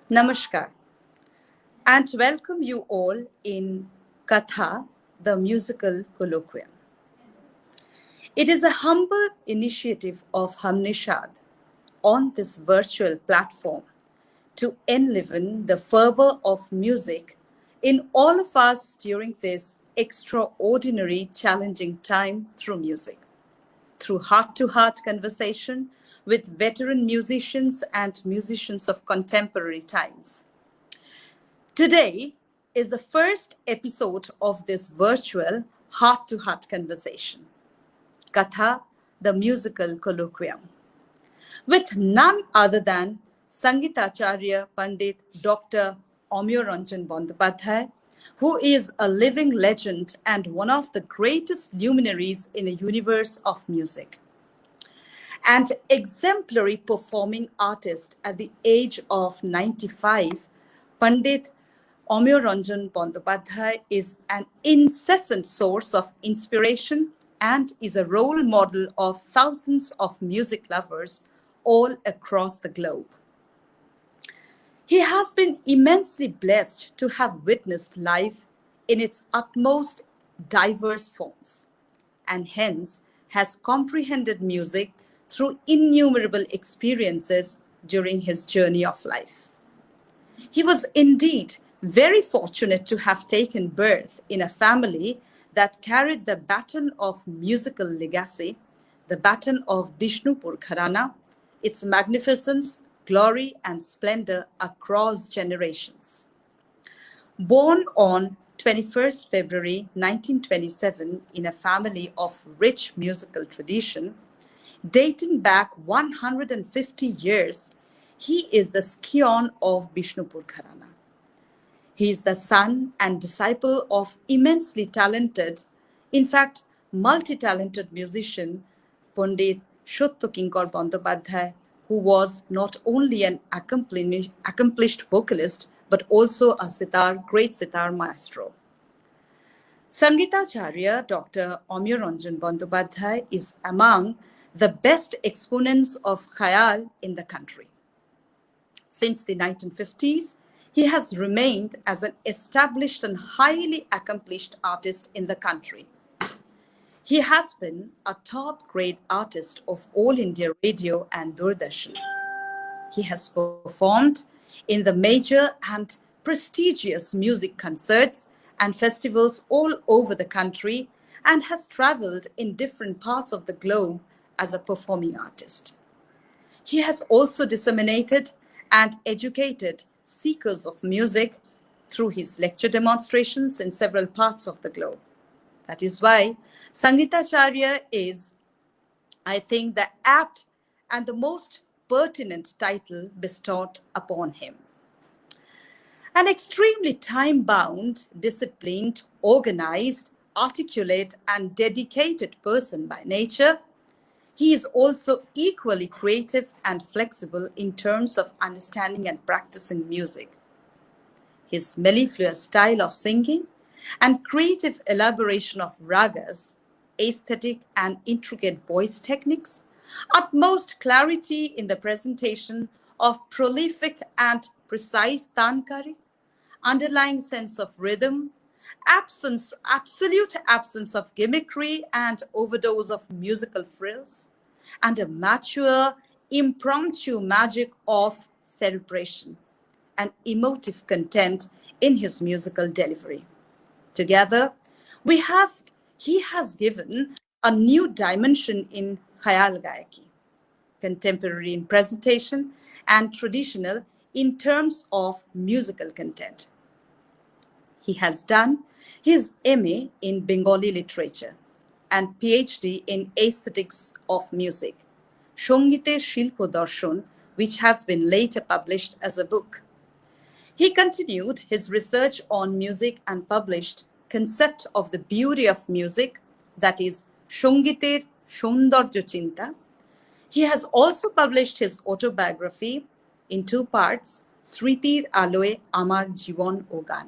Namaskar, and welcome you all in Katha, the musical colloquium. It is a humble initiative of Hamnishad on this virtual platform to enliven the fervor of music in all of us during this extraordinary, challenging time through music, through heart-to-heart conversation with veteran musicians and musicians of contemporary times. Today is the first episode of this virtual heart-to-heart conversation, Katha, the musical colloquium, with none other than Sangitacharya Pandit Dr. Amyoranjan Bandyopadhyay, who is a living legend and one of the greatest luminaries in the universe of music. And exemplary performing artist at the age of 95, Pandit Amyoranjan Bandyopadhyay is an incessant source of inspiration and is a role model of thousands of music lovers all across the globe. He has been immensely blessed to have witnessed life in its utmost diverse forms, and hence has comprehended music through innumerable experiences during his journey of life. He was indeed very fortunate to have taken birth in a family that carried the baton of musical legacy, the baton of Bishnupur Gharana, its magnificence, glory, and splendor across generations. Born on 21st February 1927 in a family of rich musical tradition, dating back 150 years, he is the scion of Bishnupur Gharana. He is the son and disciple of immensely talented, in fact, multi-talented musician, Pandit Shatya Kinkar Bandyopadhyay, who was not only an accomplished vocalist, but also a great sitar maestro. Sangitacharya Dr. Amyoranjan Bandyopadhyay is among the best exponents of Khayal in the country. Since the 1950s, he has remained as an established and highly accomplished artist in the country. He has been a top-grade artist of All India Radio and Doordarshan. He has performed in the major and prestigious music concerts and festivals all over the country and has traveled in different parts of the globe as a performing artist. He has also disseminated and educated seekers of music through his lecture demonstrations in several parts of the globe. That is why Sangitacharya is, I think, the apt and the most pertinent title bestowed upon him. An extremely time-bound, disciplined, organized, articulate, and dedicated person by nature, he is also equally creative and flexible in terms of understanding and practicing music. His mellifluous style of singing and creative elaboration of ragas, aesthetic and intricate voice techniques, utmost clarity in the presentation of prolific and precise tankari, underlying sense of rhythm, absolute absence of gimmickry and overdose of musical frills, and a mature, impromptu magic of celebration and emotive content in his musical delivery. Together, he has given a new dimension in Khayal Gayaki, contemporary in presentation and traditional in terms of musical content. He has done his MA in Bengali literature and PhD in aesthetics of music, Shongiter Shilpo Darshan, which has been later published as a book. He continued his research on music and published Concept of the Beauty of Music, that is Shongiter Shoundarjo Chinta. He has also published his autobiography in two parts, Sritir Aloe Amar Jibon O Gan,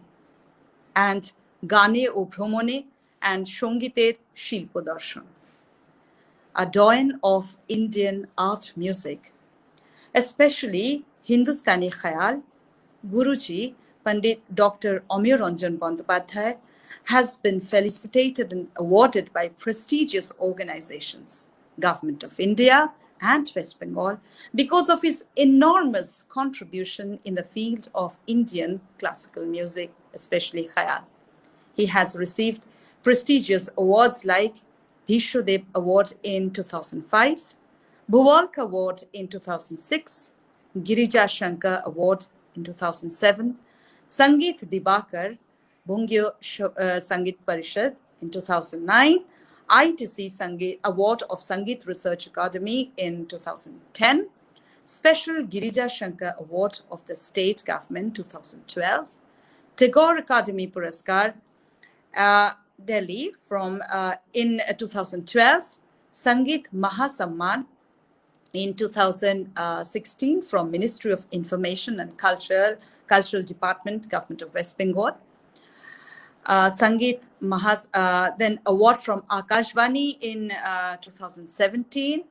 and Gane O Bhromone and Shongiter Shilpo Darshan. A doyen of Indian art music, especially Hindustani Khayal, Guruji, Pandit Dr. Amir Ranjan Bandyopadhyay, has been felicitated and awarded by prestigious organizations, Government of India and West Bengal, because of his enormous contribution in the field of Indian classical music, especially Khayal. He has received prestigious awards like Vishwadev Award in 2005, Bhuvalk Award in 2006, Girija Shankar Award in 2007, Sangeet Dibakar, Bungyo Sangeet Parishad in 2009, ITC Sangeet Award of Sangeet Research Academy in 2010, Special Girija Shankar Award of the State Government 2012, Tagore Academy Puraskar, Delhi in 2012, Sangeet Mahasamman in 2016 from Ministry of Information and Cultural Department, Government of West Bengal. Then award from Akashvani in 2017,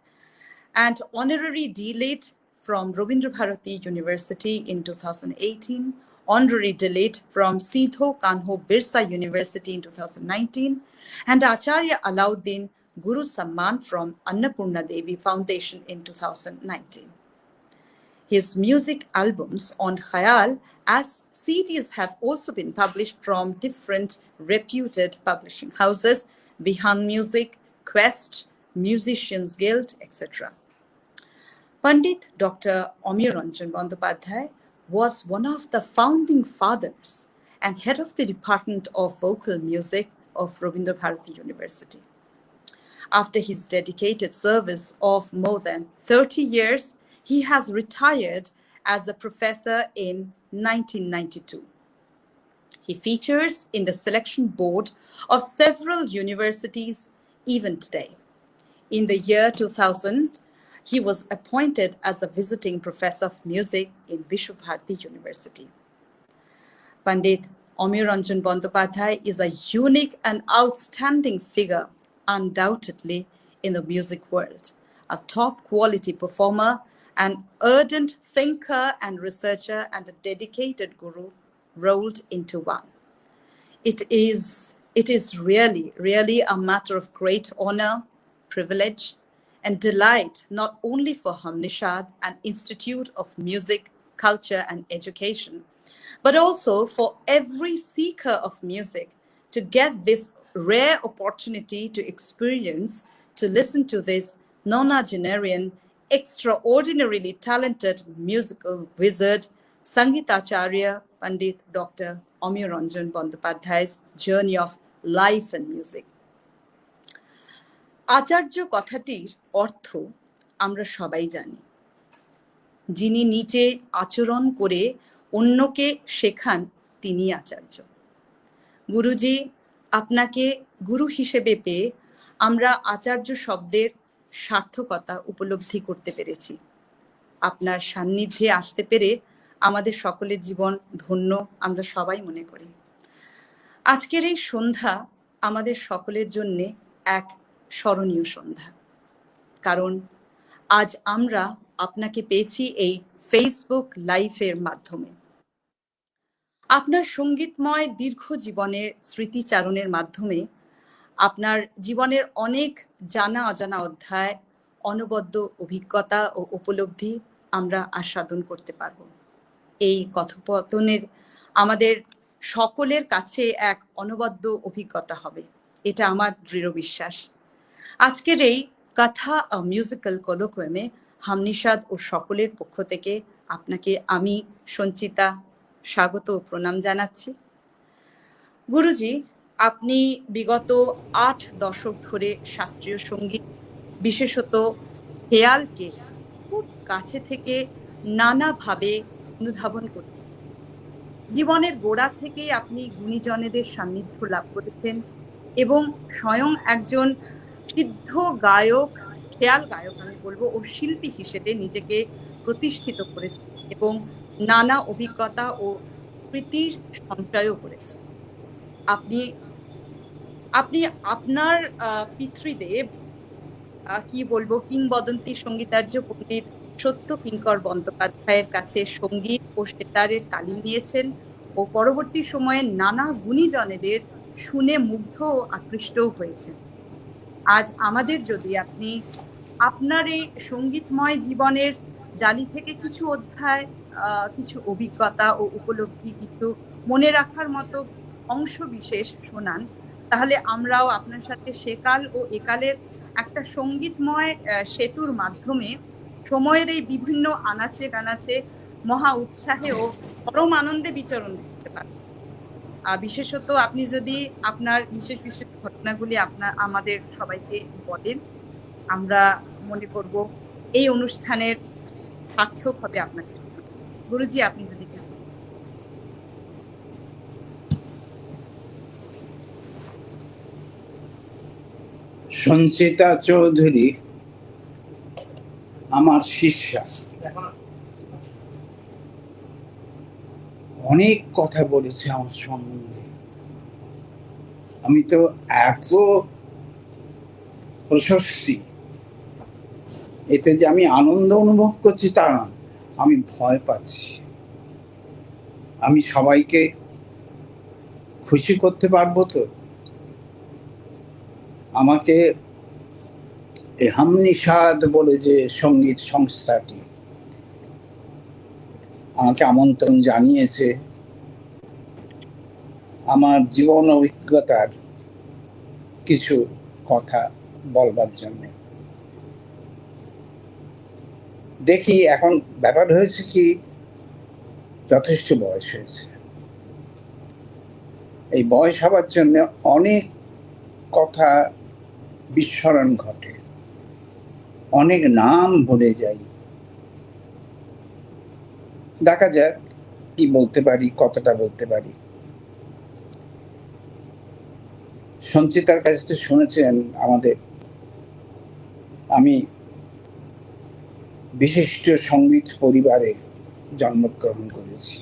and honorary D.Litt from Rabindra Bharati University in 2018, honorary D.Litt from Sidho Kanho Birsa University in 2019, and Acharya Alauddin Guru Samman from Annapurna Devi Foundation in 2019. His music albums on Khayal as CDs have also been published from different reputed publishing houses, Bihan Music, Quest, Musicians Guild, etc. Pandit Dr. Amir Ranjan Bandyopadhyay was one of the founding fathers and head of the Department of Vocal Music of Rabindra Bharati University. After his dedicated service of more than 30 years, he has retired as a professor in 1992. He features in the selection board of several universities even today. In the year 2000, he was appointed as a visiting professor of music in Vishwabharati University. Pandit Amir Ranjan Bandyopadhyay is a unique and outstanding figure, undoubtedly, in the music world, a top quality performer, an ardent thinker and researcher, and a dedicated guru rolled into one. It is really a matter of great honor, privilege, and delight, not only for Hamnishad, an institute of music, culture, and education, but also for every seeker of music to get this rare opportunity to experience, to listen to this nonagenarian, extraordinarily talented musical wizard, Sangeetacharya Pandit Dr. Amir Ranjan Bandyopadhyay's journey of life and music. আচার্য কথাটির অর্থ আমরা সবাই জানি, যিনি নিচে আচরণ করে অন্যকে শেখান তিনি আচার্য। গুরুজি, আপনাকে গুরু হিসেবে পেয়ে আমরা আচার্য শব্দের সার্থকতা উপলব্ধি করতে পেরেছি। আপনার সান্নিধ্যে আসতে পেরে আমাদের সকলের জীবন ধন্য আমরা সবাই মনে করি। আজকের এই সন্ধ্যা আমাদের সকলের জন্যে এক স্মরণীয় সন্ধ্যা, কারণ আজ আমরা আপনাকে পেয়েছি এই ফেসবুক লাইভের মাধ্যমে। আপনার সঙ্গীতময় দীর্ঘ জীবনের স্মৃতিচারণের মাধ্যমে আপনার জীবনের অনেক জানা অজানা অধ্যায়, অনবদ্য অভিজ্ঞতা ও উপলব্ধি আমরা আস্বাদন করতে পারব। এই কথোপকথনের আমাদের সকলের কাছে এক অনবদ্য অভিজ্ঞতা হবে, এটা আমার দৃঢ় বিশ্বাস। আজকের এই কথা মিউজিক্যাল কলোকুয়ামে হামনিশাদ ও সকলের পক্ষ থেকে আপনাকে আমি সঞ্চিতা স্বাগত ও প্রণাম জানাচ্ছি। গুরুজি, আপনি বিগত 8 দশক ধরে শাস্ত্রীয় সঙ্গীত, বিশেষত খেয়ালকে খুব কাছে থেকে নানাভাবে অনুধাবন করতেন। জীবনের গোড়া থেকে আপনি গুণীজনেদের সান্নিধ্য লাভ করেছেন এবং স্বয়ং একজন সিদ্ধ গায়ক, খেয়াল গায়ক আমি বলবো, ও শিল্পী হিসেবে নিজেকে প্রতিষ্ঠিত করেছেন এবং নানা অভিজ্ঞতা ও স্মৃতির সঞ্চয়ও করেছেন। আপনি আপনার পিতৃদেব, কি বলবো, কিংবদন্তি সঙ্গীতার্য পণ্ডিত সত্য কিঙ্কর বন্দ্যোপাধ্যায়ের কাছে সঙ্গীত ও সেতারের তালিম নিয়েছেন ও পরবর্তী সময়ে নানা গুণীজনেদের শুনে মুগ্ধ ও আকৃষ্টও হয়েছেন। আজ আমাদের যদি আপনি আপনার এই সঙ্গীতময় জীবনের ডালি থেকে কিছু অধ্যায়, কিছু অভিজ্ঞতা ও উপলব্ধি, কিছু মনে রাখার মতো অংশ বিশেষ শোনান, তাহলে আমরাও আপনার সাথে সেকাল ও একালের একটা সঙ্গীতময় সেতুর মাধ্যমে সময়ের এই বিভিন্ন আনাচে কানাচে মহা উৎসাহে ও পরম আনন্দে বিচরণ করতে পারব। বিশেষত আপনি যদি আপনার বিশেষ বিশেষ ঘটনাগুলি আমাদের সবাইকে বলেন, আমরা মনে করব এই অনুষ্ঠানের সার্থক হবে আপনাকে শোনা। গুরুজি, আপনি যদি কিছু। সঞ্চিতা চৌধুরী আমার শিষ্যা, অনেক কথা বলেছে আমার সম্বন্ধে। আমি তো এত প্রশস্তি, এতে যে আমি আনন্দ অনুভব করছি তা না, আমি ভয় পাচ্ছি। আমি সবাইকে খুশি করতে পারবো তো? আমাকে হামনিষাদ বলে যে সঙ্গীত সংস্থাটি আমাকে আমন্ত্রণ জানিয়েছে আমার জীবন অভিজ্ঞতার কিছু কথা বলবার জন্য। দেখি এখন ব্যাপার হয়েছে কি, যথেষ্ট বয়স হয়েছে। এই বয়স হবার জন্য অনেক কথা বিস্মরণ ঘটে, অনেক নাম ভুলে যাই। দেখা যাক কি বলতে পারি, কতটা বলতে পারি। সঞ্চিতার কাছে শুনেছেন আমাদের, আমি বিশিষ্ট সঙ্গীত পরিবারে জন্মগ্রহণ করেছি।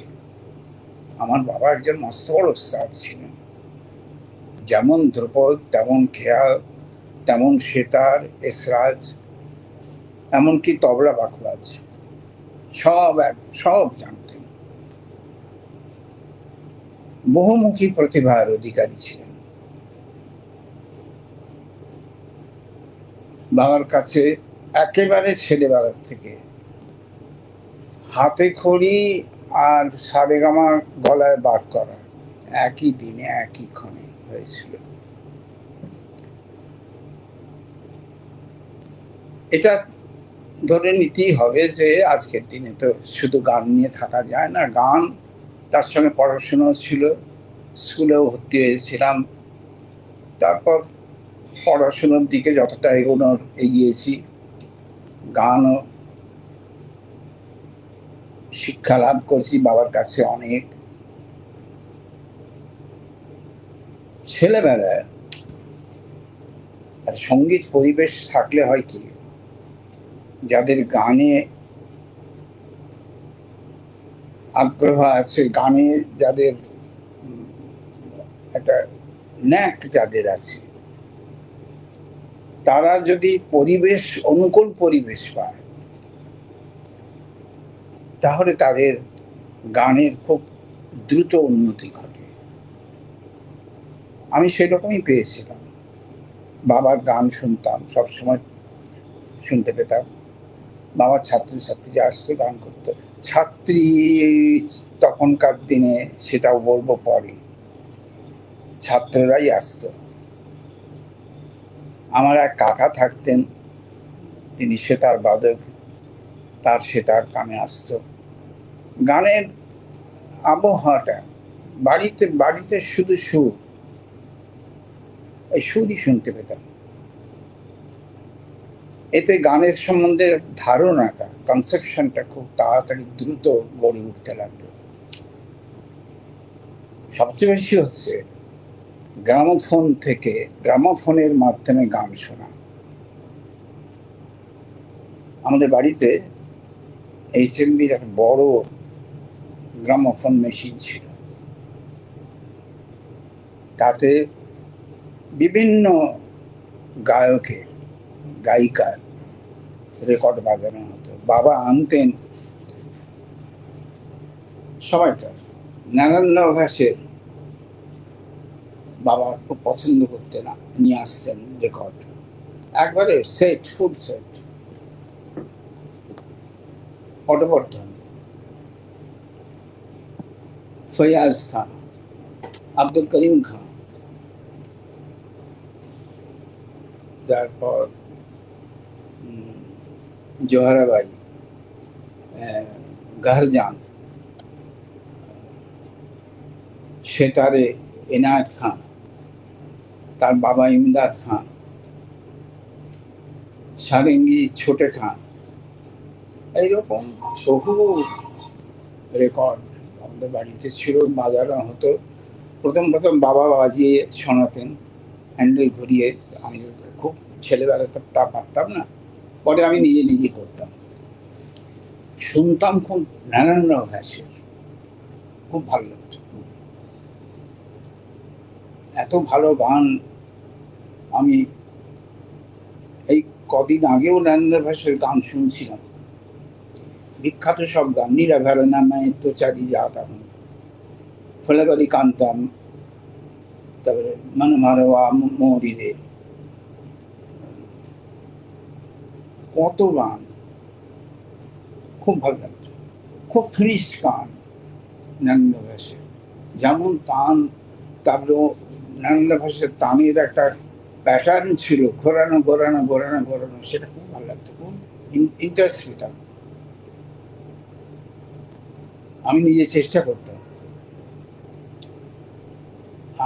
আমার বাবা একজন মস্ত বড় ওস্তাদ ছিলেন। যেমন ধ্রুপদ, তেমন খেয়াল, তেমন সেতার, এসরাজ, এমনকি তবলা বাখরাজ, সব জানতেন। বহুমুখী প্রতিভার অধিকারী ছিলেন। বাবার কাছে একেবারে ছেলেবেলার থেকে হাতে খড়ি আর সারেগামা গলায় বার করা একই দিনে একই ক্ষণে হয়েছিল। এটা ধরে নিতেই হবে যে আজকের দিনে তো শুধু গান নিয়ে থাকা যায় না। গান, তার সঙ্গে পড়াশোনাও ছিল, স্কুলেও ভর্তি হয়েছিলাম। তারপর পড়াশোনার দিকে যতটা এগিয়েছি, গানও শিক্ষা লাভ করছি বাবার কাছে অনেক। ছেলেবেলায় আর সঙ্গীত পরিবেশ থাকলে হয় কি, যাদের গানে আগ্রহ আছে, গানে যাদের একটা ন্যাক যাদের আছে, তারা যদি পরিবেশ, অনুকূল পরিবেশ পায়, তাহলে তাদের গানের খুব দ্রুত উন্নতি ঘটে। আমি সেরকমই পেয়েছিলাম। বাবার গান শুনতাম, সবসময় শুনতে পেতাম। বাবার ছাত্রছাত্রীরা আসতো, গান করতো। ছাত্রী তখনকার দিনে, সেটাও বলবো পরে, ছাত্ররাই আসতো। আমার এক কাকা থাকতেন, তিনি সেতার বাদক, তার সেতার কানে আসতো। গানের আবহাওয়াটা, বাড়িতে বাড়িতে শুধু সুর, এই সুরই শুনতে পেতাম। এতে গানের সম্বন্ধে ধারণাটা, কনসেপশনটা খুব তাড়াতাড়ি দ্রুত গড়ে উঠতে লাগলো। সবচেয়ে বেশি হচ্ছে গ্রামোফোন থেকে, গ্রামোফোনের মাধ্যমে গান শোনা। আমাদের বাড়িতে HMVর একটা বড় গ্রামোফোন মেশিন ছিল। তাতে বিভিন্ন গায়কের, গায়িকার রেকর্ড বাজানো হতো। বাবা আনতেন সময়কার নারায়ণ ঘাসের, বাবা খুব পছন্দ করতেন, নিয়ে আসতেন রেকর্ড, একবারে সেট, ফুল সেট। পটবর্ধন, ফয়াজ খান, আব্দুল করিম খান, তারপর জোহরাবাই, গাহরজান, সেতারে এনায়েত খান, তার বাবা ইমদাদ খান, সারেঙ্গি ছোটে খান, এইরকম বহু রেকর্ড আমাদের বাড়িতে ছিল, বাজানো হতো। প্রথম প্রথম বাবা বাজিয়ে শোনাতেন, হ্যান্ডেল ঘুরিয়ে। আমি খুব ছেলেবেলাতে তা পারতাম না, পরে আমি নিজে নিজে করতাম। শুনতাম খুব নারায়ণ ঘাসের, খুব ভালো লাগতো। এত ভালো গান, আমি এই কদিন আগেও নারায়ণ ঘাসের গান শুনছিলাম, বিখ্যাত সব গান, নীরা মায়ের তো চারি জাত, আমি ফলেবাড়ি কান্তাম, তারপরে মানে মারোয়া মরিরে, কত গান খুব ভালো লাগতো। খুব ফ্রিস গান নারায়ণ ঘাসের, যেমন টান, তারপরে নারায়ণ ঘাসের টানের একটা প্যাটার্ন ছিল, ঘোরানো ঘোরানো ঘোরানো ঘোরানো, সেটা খুব ভালো লাগতো, খুব ইন্টারেস্ট পেতাম। আমি নিজে চেষ্টা করতাম।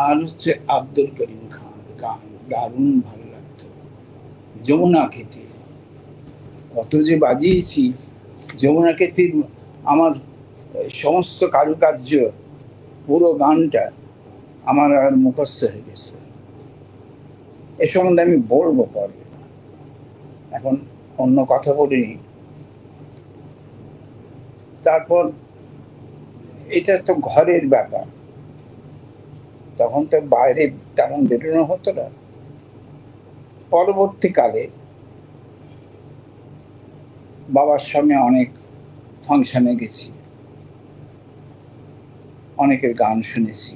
আর হচ্ছে আব্দুল করিম খান গান দারুণ ভালো লাগতো। যমুনা খেতে কত যে বাজিয়েছি, যমুনা খেতির আমার সমস্ত কারুকার্য, পুরো গানটা আমার আর মুখস্থ হয়ে গেছে। এ সম্বন্ধে আমি বলবো পরে, এখন অন্য কথা বলিনি। তারপর এটা তো ঘরের ব্যাপার, তখন তো বাইরে তেমন বেরোনো হতো না। পরবর্তীকালে বাবার সঙ্গে অনেক ফাংশনে গেছি, অনেকের গান শুনেছি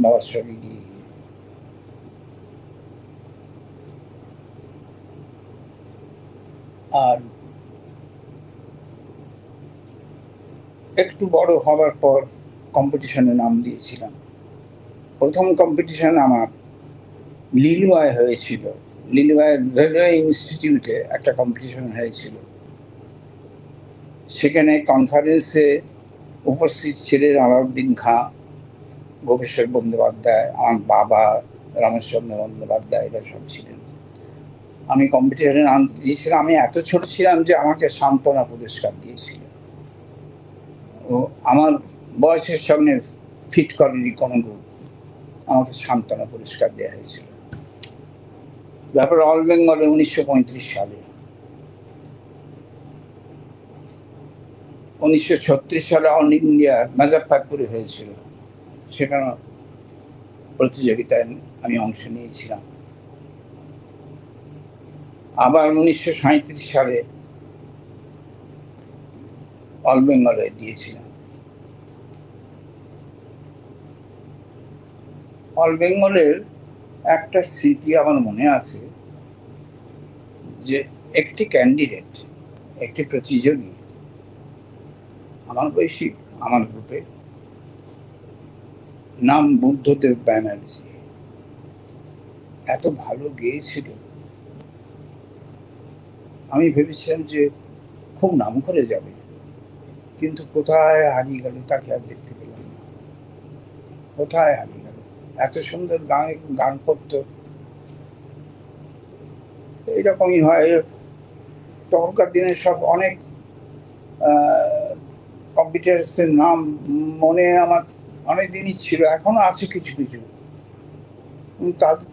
বাবার সঙ্গে গিয়ে গিয়ে। আর একটু বড় হওয়ার পর কম্পিটিশনে নাম দিয়েছিলাম। প্রথম কম্পিটিশন আমার লিলুয়ায় হয়েছিল, লিলুয়ায় রেলওয়ে ইনস্টিটিউটে একটা কম্পিটিশন হয়েছিল। সেখানে কনফারেন্সে উপস্থিত ছিলেন আলাউদ্দিন খাঁ, গোপেশ্বর বন্দ্যোপাধ্যায়, আমার বাবা রমেশচন্দ্র বন্দ্যোপাধ্যায়, এরা সব ছিলেন। আমি কম্পিটিশনে নাম দিয়েছিলাম। আমি এত ছোট ছিলাম যে আমাকে সান্ত্বনা পুরস্কার দিয়েছিল। ও আমার বয়সের সঙ্গে ফিট করেনি কোনো গ্রুপ, আমাকে সান্ত্বনা পুরস্কার দেওয়া হয়েছিল। তারপর অল বেঙ্গলে 1935 সালে, 1936 সালে অল ইন্ডিয়া মুজাফফরপুরে হয়েছিল, সেখানে প্রতিযোগিতায় আমি অংশ নিয়েছিলাম। আবার 1937 সালে অল বেঙ্গলে দিয়েছিলাম। অল বেঙ্গলের একটা স্মৃতি আমার মনে আছে, যে একটি ক্যান্ডিডেট, একটি প্রতিযোগী, আমার বয়সী, আমার গ্রুপে, নাম বুদ্ধদেব ব্যানার্জি, এত ভালো গেয়েছিল, আমি ভেবেছিলাম যে খুব নাম করে যাবে, কিন্তু কোথায় হারিয়ে গেল, তাকে আর দেখতে পেলাম না। কোথায় হারিয়ে গেল, এত সুন্দর গান করতো। এইরকমই হয়, তখনকার দিনে সব অনেক কম্পিউটার্সের নাম মনে আমার অনেক দিনই ছিল, এখনো আছে কিছু কিছু,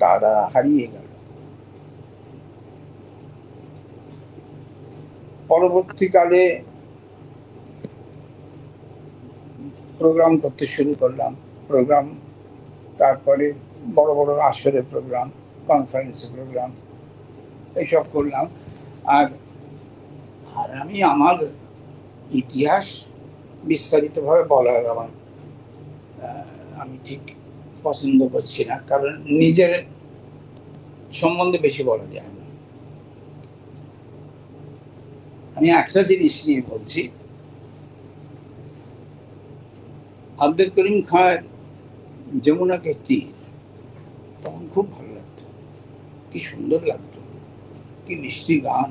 তারা হারিয়ে গেল। পরবর্তীকালে প্রোগ্রাম করতে শুরু করলাম, প্রোগ্রাম, তারপরে বড় বড় আসরের প্রোগ্রাম, কনফারেন্সের প্রোগ্রাম, এইসব করলাম। আর আর আমি আমার ইতিহাস বিস্তারিতভাবে বলার আমি ঠিক পছন্দ করছি না, কারণ নিজের সম্বন্ধে বেশি বলা যায় না। আমি একটা জিনিস নিয়ে বলছি, আব্দুল করিম খাঁর যমুনাকে তীর তখন খুব ভালো লাগতো, কি সুন্দর লাগতো, কি মিষ্টি গান।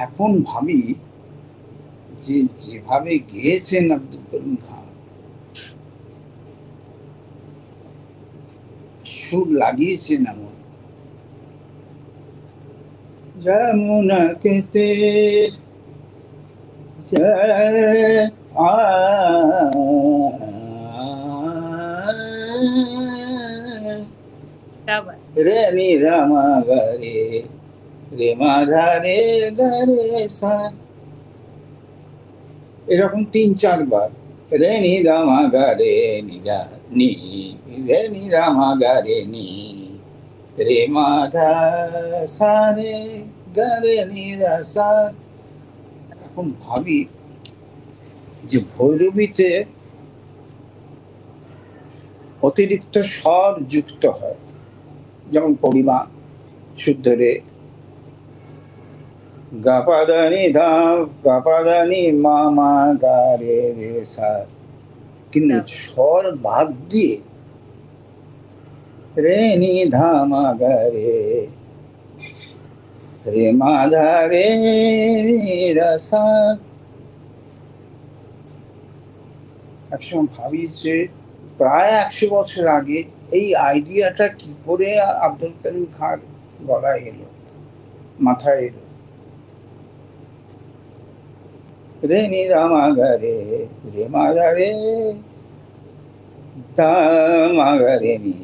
এখন ভাবি যে যেভাবে গেয়েছেন আব্দুল করিম খান, সুর লাগিয়েছেন এমন, যমুনাকে তীর क्या बात। রে নি রামা গারে রে মাধা রে গারে সা, এরকম 3-4 বার। রে নি রামা গারে নি গা নি, রে নি রামা গারে নি, রে মাধা সা রে গারে নি রা সা। এখন ভাবি যে ভৈরবীতে অতিরিক্ত স্বর যুক্ত হয়, যেমন পরিমা শুদ্ধ রে, গাপাদানি ধা, গাপাদানি মা মা গা রে রে সা, কিন্তু স্বর বাদ দিয়ে রে নি ধা মা গা রে রে মা ধা রে নি রা সা। একসময় ভাবি যে প্রায় 100 বছর আগে এই আইডিয়াটা কি করে আব্দুল করিম খাঁর গলায় এলো, মাথায় এলো। রে নি রামা গা রে রে মা গা রে তা মা গা রে নি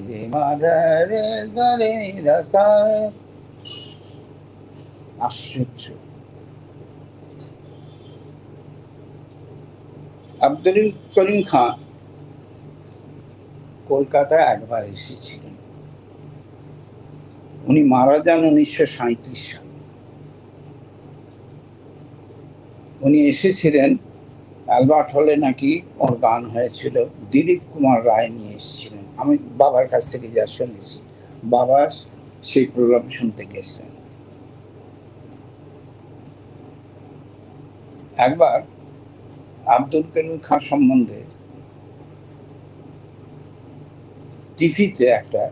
রে মা গা রে গা রে নি রা সা। আশ্চর্য। আব্দুল করিম খাঁ কলকাতায় একবার এসেছিলেন। উনি মারা যান 1937 সালে। উনি এসেছিলেন, অ্যালবার্ট হলে নাকি ওর গান হয়েছিল, দিলীপ কুমার রায় নিয়ে এসেছিলেন। আমি বাবার কাছ থেকে যা শুনেছি, বাবা সেই প্রোগ্রাম শুনতে গেছেন। একবার আব্দুল করিম খাঁ সম্বন্ধে টিভিতে একটা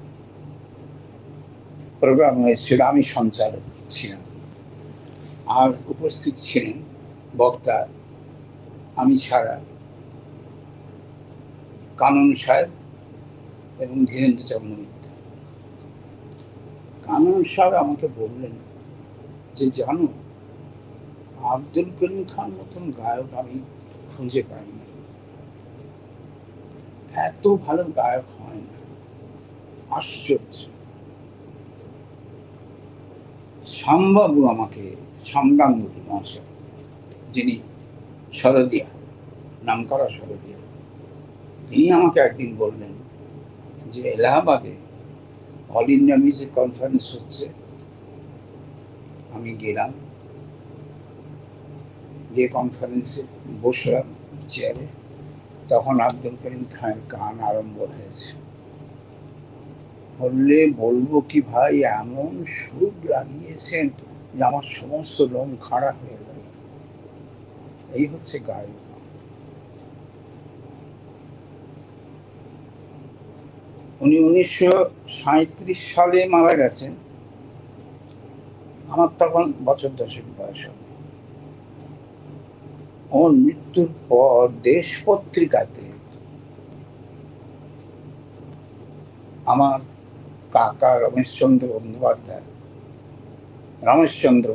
প্রোগ্রাম হয়েছিল, আমি সঞ্চালক ছিলাম, আর উপস্থিত ছিলেন বক্তা আমি ছাড়া কানন সাহেব এবং ধীরেন্দ্র চন্দ্র। কানন সাহেব আমাকে বললেন যে জানো, আব্দুল করিম খান মতন গায়ক আমি খুঁজে পাইনি, এত ভালো গায়ক হয় না। আশ্চর্য। শ্যামবাবু আমাকে, শ্যামগাঙ্গুলি মহাশয়, যিনি শরদিয়া, নামকরা শরদিয়া, তিনি আমাকে একদিন বললেন যে এলাহাবাদে অল ইন্ডিয়া মিউজিক কনফারেন্স হচ্ছে। আমি গেলাম, যে কনফারেন্সে বসলাম চেয়ারে, তখন আব্দুল করিম খানের গান আরম্ভ হয়েছে। বললে বলবো কি ভাই, এমন সুর লাগিয়েছেন যে আমার সমস্ত লোম খাড়া হয়ে গেল। এই হচ্ছে গায়ক। উনি 1937 সালে মারা গেছেন। আমার তখন বছর 10 বয়স হবে। ওর মৃত্যুর পর দেশ পত্রিকাতে আমার কাকা রমেশচন্দ্র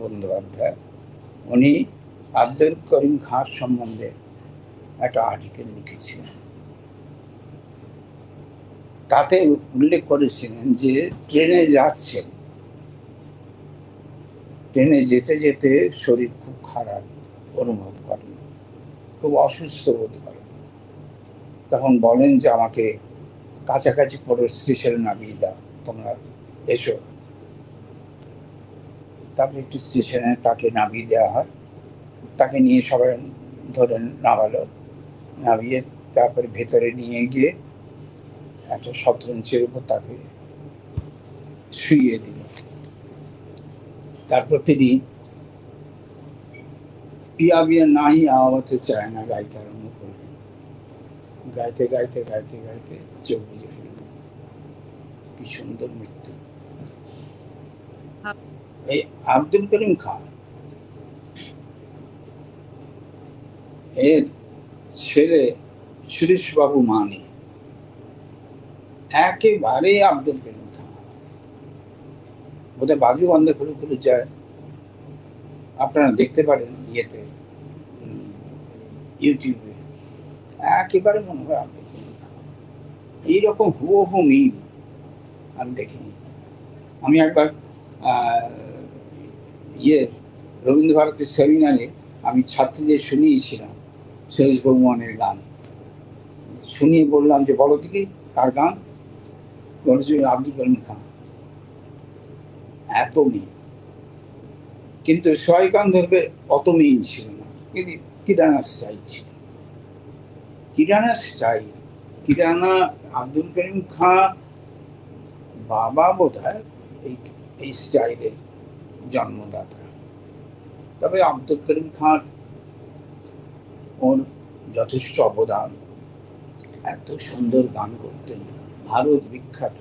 বন্দ্যোপাধ্যায়, উনি আব্দুল করিম খাঁর সম্বন্ধে একটা আর্টিকেল লিখেছিলেন। তাতে উল্লেখ করেছিলেন যে ট্রেনে যাচ্ছেন, ট্রেনে যেতে যেতে শরীর খুব খারাপ অনুভব করেন, খুব অসুস্থ বোধ করেন। তখন বলেন যে আমাকে কাছাকাছি পড়ে স্টেশনে নামিয়ে দাও, তোমরা এসো। তারপরে একটু স্টেশনে তাকে নামিয়ে দেওয়া হয়, তাকে নিয়ে সবাই ধরে নামালো, নামিয়ে তারপরে ভেতরে নিয়ে গিয়ে একটা শতরঞ্চের উপর তাকে শুইয়ে দিল। তারপর তিনি পিয়া বিয়া নাহি আওয়াতে চায় না গাইতে আরম্ভ করলেন। গাইতে গাইতে গাইতে গাইতে চোখ বুঝে ফেললেন। কি সুন্দর মৃত্যু! এই আব্দুল করিম খান এর ছেলে সুরেশ বাবু মানি একেবারে আব্দুল করিম খান, বোধহয় বাজু বন্ধ খুলে খুলে যায়, আপনারা দেখতে পারেন ইয়েতে, ইউটিউবে, একেবারে মনে হয় আব্দুল করিম খান। এইরকম হুবহু মিল আমি দেখিনি। আমি একবার রবীন্দ্র ভারতীর সেমিনারে আমি ছাত্রীদের শুনিয়েছিলাম সুরেশ বর্মনের গান। শুনিয়ে বললাম যে বলো থেকে কার গান, বলেছে আব্দুল করিম খান। এত মিল, কিন্তু সবাই গান ধরবে অত মিল ছিল না, কিন্তু কিরানা স্টাইল ছিল, কিরানা স্টাইল। কিরানা আব্দুল করিম খান বাবা বোধ হয় এই স্টাইলের জন্মদাতা। তবে আব্দুল করিম খান ওর যথেষ্ট অবদান, এত সুন্দর গান করতেন, ভারত বিখ্যাত।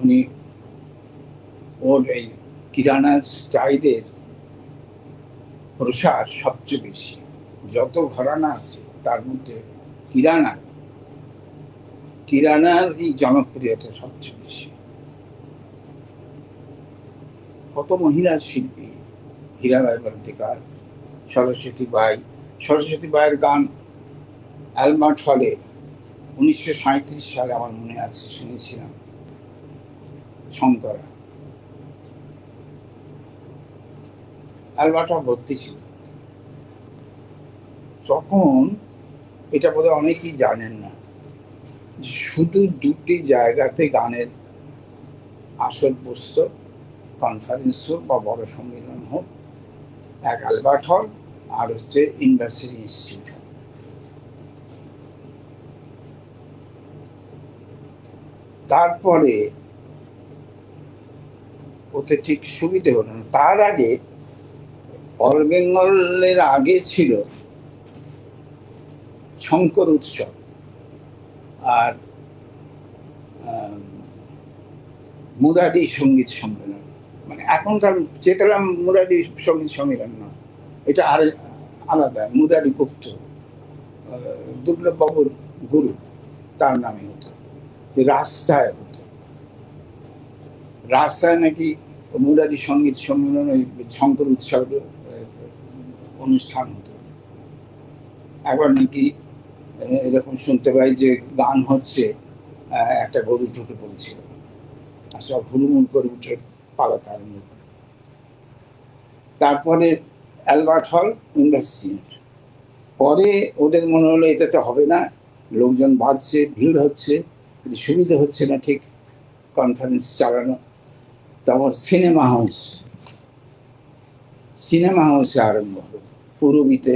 উনি ওর এই কিরানা স্টাইলের প্রসার সবচেয়ে বেশি। যত ঘরানা আছে তার মধ্যে কিরানার এই জনপ্রিয়তা সবচেয়ে বেশি। কত মহিলা শিল্পী, হীরাবাই বন্দ্যোপাধ্যায়, সরস্বতী বাইয়ের গান অ্যালবার্ট হলে 1937 সালে আমার মনে আছে শুনেছিলাম, শঙ্করা অ্যালবার্টটা ভর্তি ছিল তখন। এটা বোধহয় অনেকেই জানেন না, শুধু দুটি জায়গাতে গানের আসর বসত, কনফারেন্স হোক বা বড় সম্মেলন হোক, এক অ্যালবার্ট হল আর হচ্ছে ইউনিভার্সিটি ইনস্টিটিউট হল। তারপরে ওতে ঠিক সুবিধে হলো না। তার আগে অল বেঙ্গলের আগে ছিল শঙ্কর উৎসব আর মুরারি সঙ্গীত সম্মেলন, মানে এখনকার চেতলা মুরারি সঙ্গীত সম্মেলন না, এটা আর আলাদা। মুরারি গুপ্ত দুর্লভ বাবুর গুরু, তার নামে হতো। রাস্তায় হতো, রাস্তায় নাকি মুরারি সঙ্গীত সম্মেলন, ওই শঙ্কর উৎসব অনুষ্ঠান হতো। একবার নাকি এরকম শুনতে পাই যে গান হচ্ছে, একটা গরু ঢুকে পড়েছিল, আর সব হুড়মুড় করে উঠে পালাতে আরম্ভ করে। তারপরে অ্যালবার্ট হল, ইউনিভার্সিটি। পরে ওদের মনে হলো এটাতে হবে না, লোকজন বাড়ছে, ভিড় হচ্ছে, কিন্তু সুবিধা হচ্ছে না ঠিক কনফারেন্স চালানো। তখন সিনেমা হাউসে আরম্ভ হলো পূরবীতে।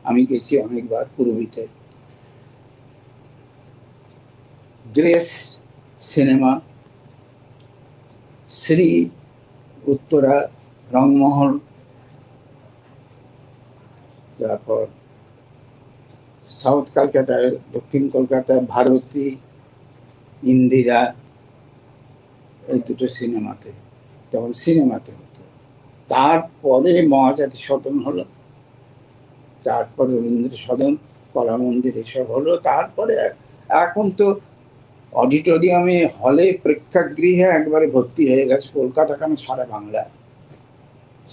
আমি গেছি অনেকবার পূরবীতে। গ্রেস সিনেমা, শ্রী, উত্তরা, রংমহল, তারপর সাউথ কলকাতায়, দক্ষিণ কলকাতায় ভারতী, ইন্দিরা, এই দুটো সিনেমাতে, তখন সিনেমাতে হতো। তারপরে মহাজাতি সদন হলো, তারপরে রবীন্দ্র সদন, কলা মন্দির, এসব হলো। তারপরে এখন তো অডিটোরিয়ামে, হলে, প্রেক্ষাগৃহে একবারে ভর্তি হয়ে গেছে কলকাতা কেন সারা বাংলা।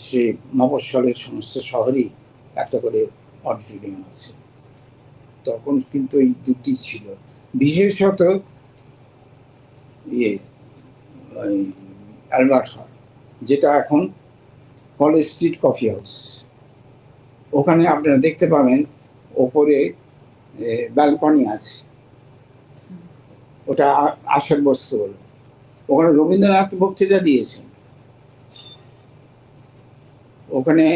সে মফস্বলের সমস্ত শহরেই একটা করে অডিটোরিয়াম আছে। তখন কিন্তু এই দুটি ছিল, বিশেষত অ্যালবার্ট হল, যেটা এখন কলেজ স্ট্রিট কফি হাউস। ওখানে আপনারা দেখতে পাবেন ওপরে ব্যালকনি আছে, ওটা আশার বস্তু হলো। ওখানে রবীন্দ্রনাথ বক্তৃতা দিয়েছেন। ওখানে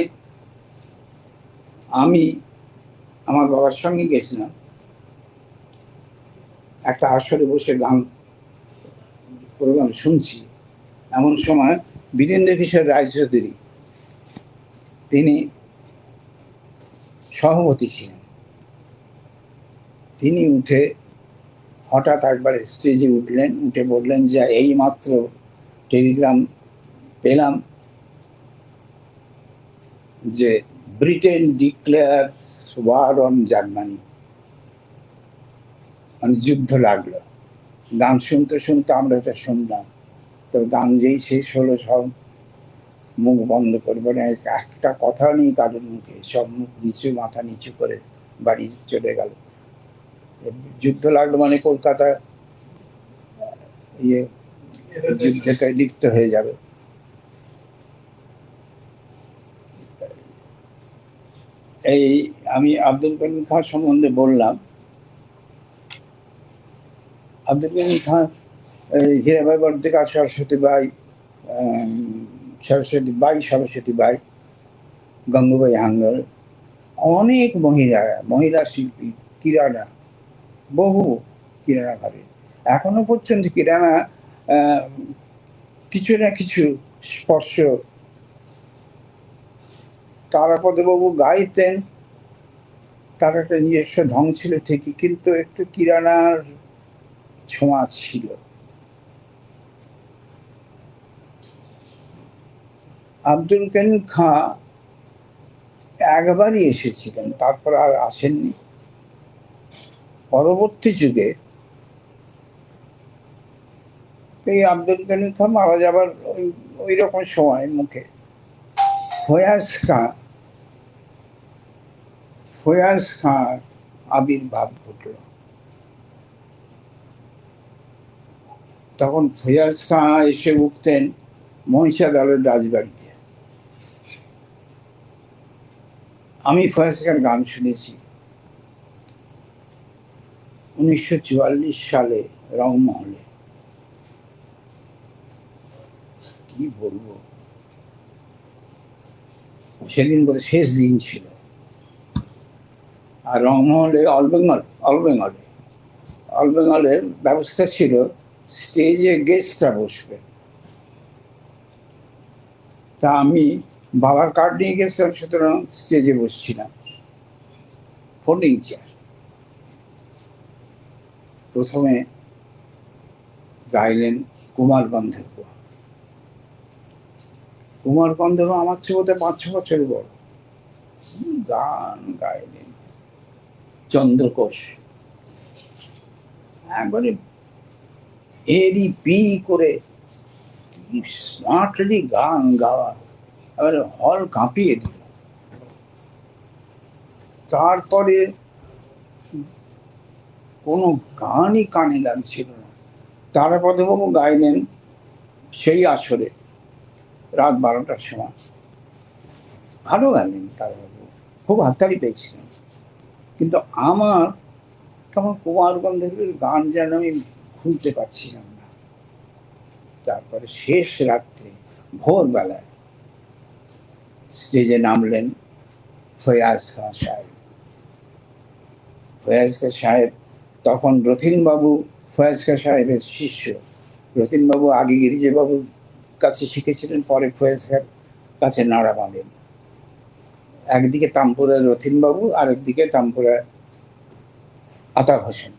আমি আমার বাবার সঙ্গে গেছিলাম, একটা আসরে বসে গান প্রোগ্রাম শুনছি। এমন সময় বীরেন্দ্র কিশোর রায়চৌধুরী, তিনি সভাপতি ছিলেন। তিনি উঠে হঠাৎ একবার স্টেজে উঠলেন, উঠে বললেন যে এই মাত্র টেলিগ্রাম পেলাম যে Britain declares war on Germany, মানে যুদ্ধ লাগলো। গান শুনতে শুনতে আমরা এটা শুনলাম। তো গান যেই শেষ হলো সব মুখ বন্ধ করে, মানে একটা কথা নেই কারোর মুখে, সব মুখ নিচু, মাথা নিচু করে বাড়ি চলে গেল। যুদ্ধ লাগলো মানে কলকাতা ইয়ে যুদ্ধে লিপ্ত হয়ে যাবে। এই আমি আব্দুল করিম খান সম্বন্ধে বললাম। আব্দুল করিম খান হীরাবাই বর্ধিকা, সরস্বতী বাই, সরস্বতী বাই, গঙ্গুবাই হাঙ্গল, অনেক মহিলা শিল্পী, কিরানা, বহু কিরানা ঘরে এখনো পর্যন্ত কিরানা কিছু না কিছু স্পর্শ। তারাপদবাবু গাইতেন, তার একটা নিজস্ব ঢং ছিল ঠিকই, কিন্তু একটু কিরানার ছোঁয়া ছিল। আব্দুল করিম খাঁ একবারই এসেছিলেন, তারপর আর আসেননি। পরবর্তী যুগে এই আব্দুল করিম খাঁ মারা যাবার ওই রকম সময় মুখে ফয়াজ খাঁ আবির্ভাব ঘটল। তখন ফয়াজ খাঁ এসে উঠতেন মহিষাদলের রাজবাড়িতে। আমি ফয়াজ খাঁর গান শুনেছি 1944 সালে রংমহলে। কি বলবো, সেদিন বোধ শেষ দিন ছিল। আর রংমহলে অলবেঙ্গলের ব্যবস্থা ছিল স্টেজে গেস্টরা বসবে। তা আমি বাবার কার্ড নিয়ে গেছিলাম, সুতরাং স্টেজে বসছিলাম, ফোল্ডিং চেয়ার। প্রথমে গাইলেন কুমার গন্ধর্ব। কুমার গন্ধর্ব আমার চেয়ে বোধহয় 5-6 বছর বড়। কি গান গাইলেন! চন্দ্রকোষ একবারে এরি পি করে কি স্মার্টলি গান গাওয়া, এবারে হল কাঁপিয়ে দিল। তারপরে কোনো গানই কানে লাগছিল না। তারাপদবাবু গাইলেন সেই আসরে রাত 12টার সময়। ভালো গাইলেন তারাপদবাবু, খুব হাততালি পেয়েছিলেন। কিন্তু আমার কেমন কুমার গন্ধর্বের গান যেন আমি ভুলতে পারছিলাম না। তারপরে শেষ রাত্রে ভোরবেলায় স্টেজে নামলেন ফয়াজ খাঁ সাহেব। ফয়াজ খাঁ সাহেব তখন রথীনবাবু ফয়াজ খাঁ সাহেবের শিষ্য। রথীনবাবু আগে গিরিজাবাবুর কাছে শিখেছিলেন, পরে ফয়াজ খাঁর কাছে নাড়া বাঁধেন। একদিকে তামপুরার রথীনবাবু, আরেকদিকে তামপুরার আতাক হোসেন।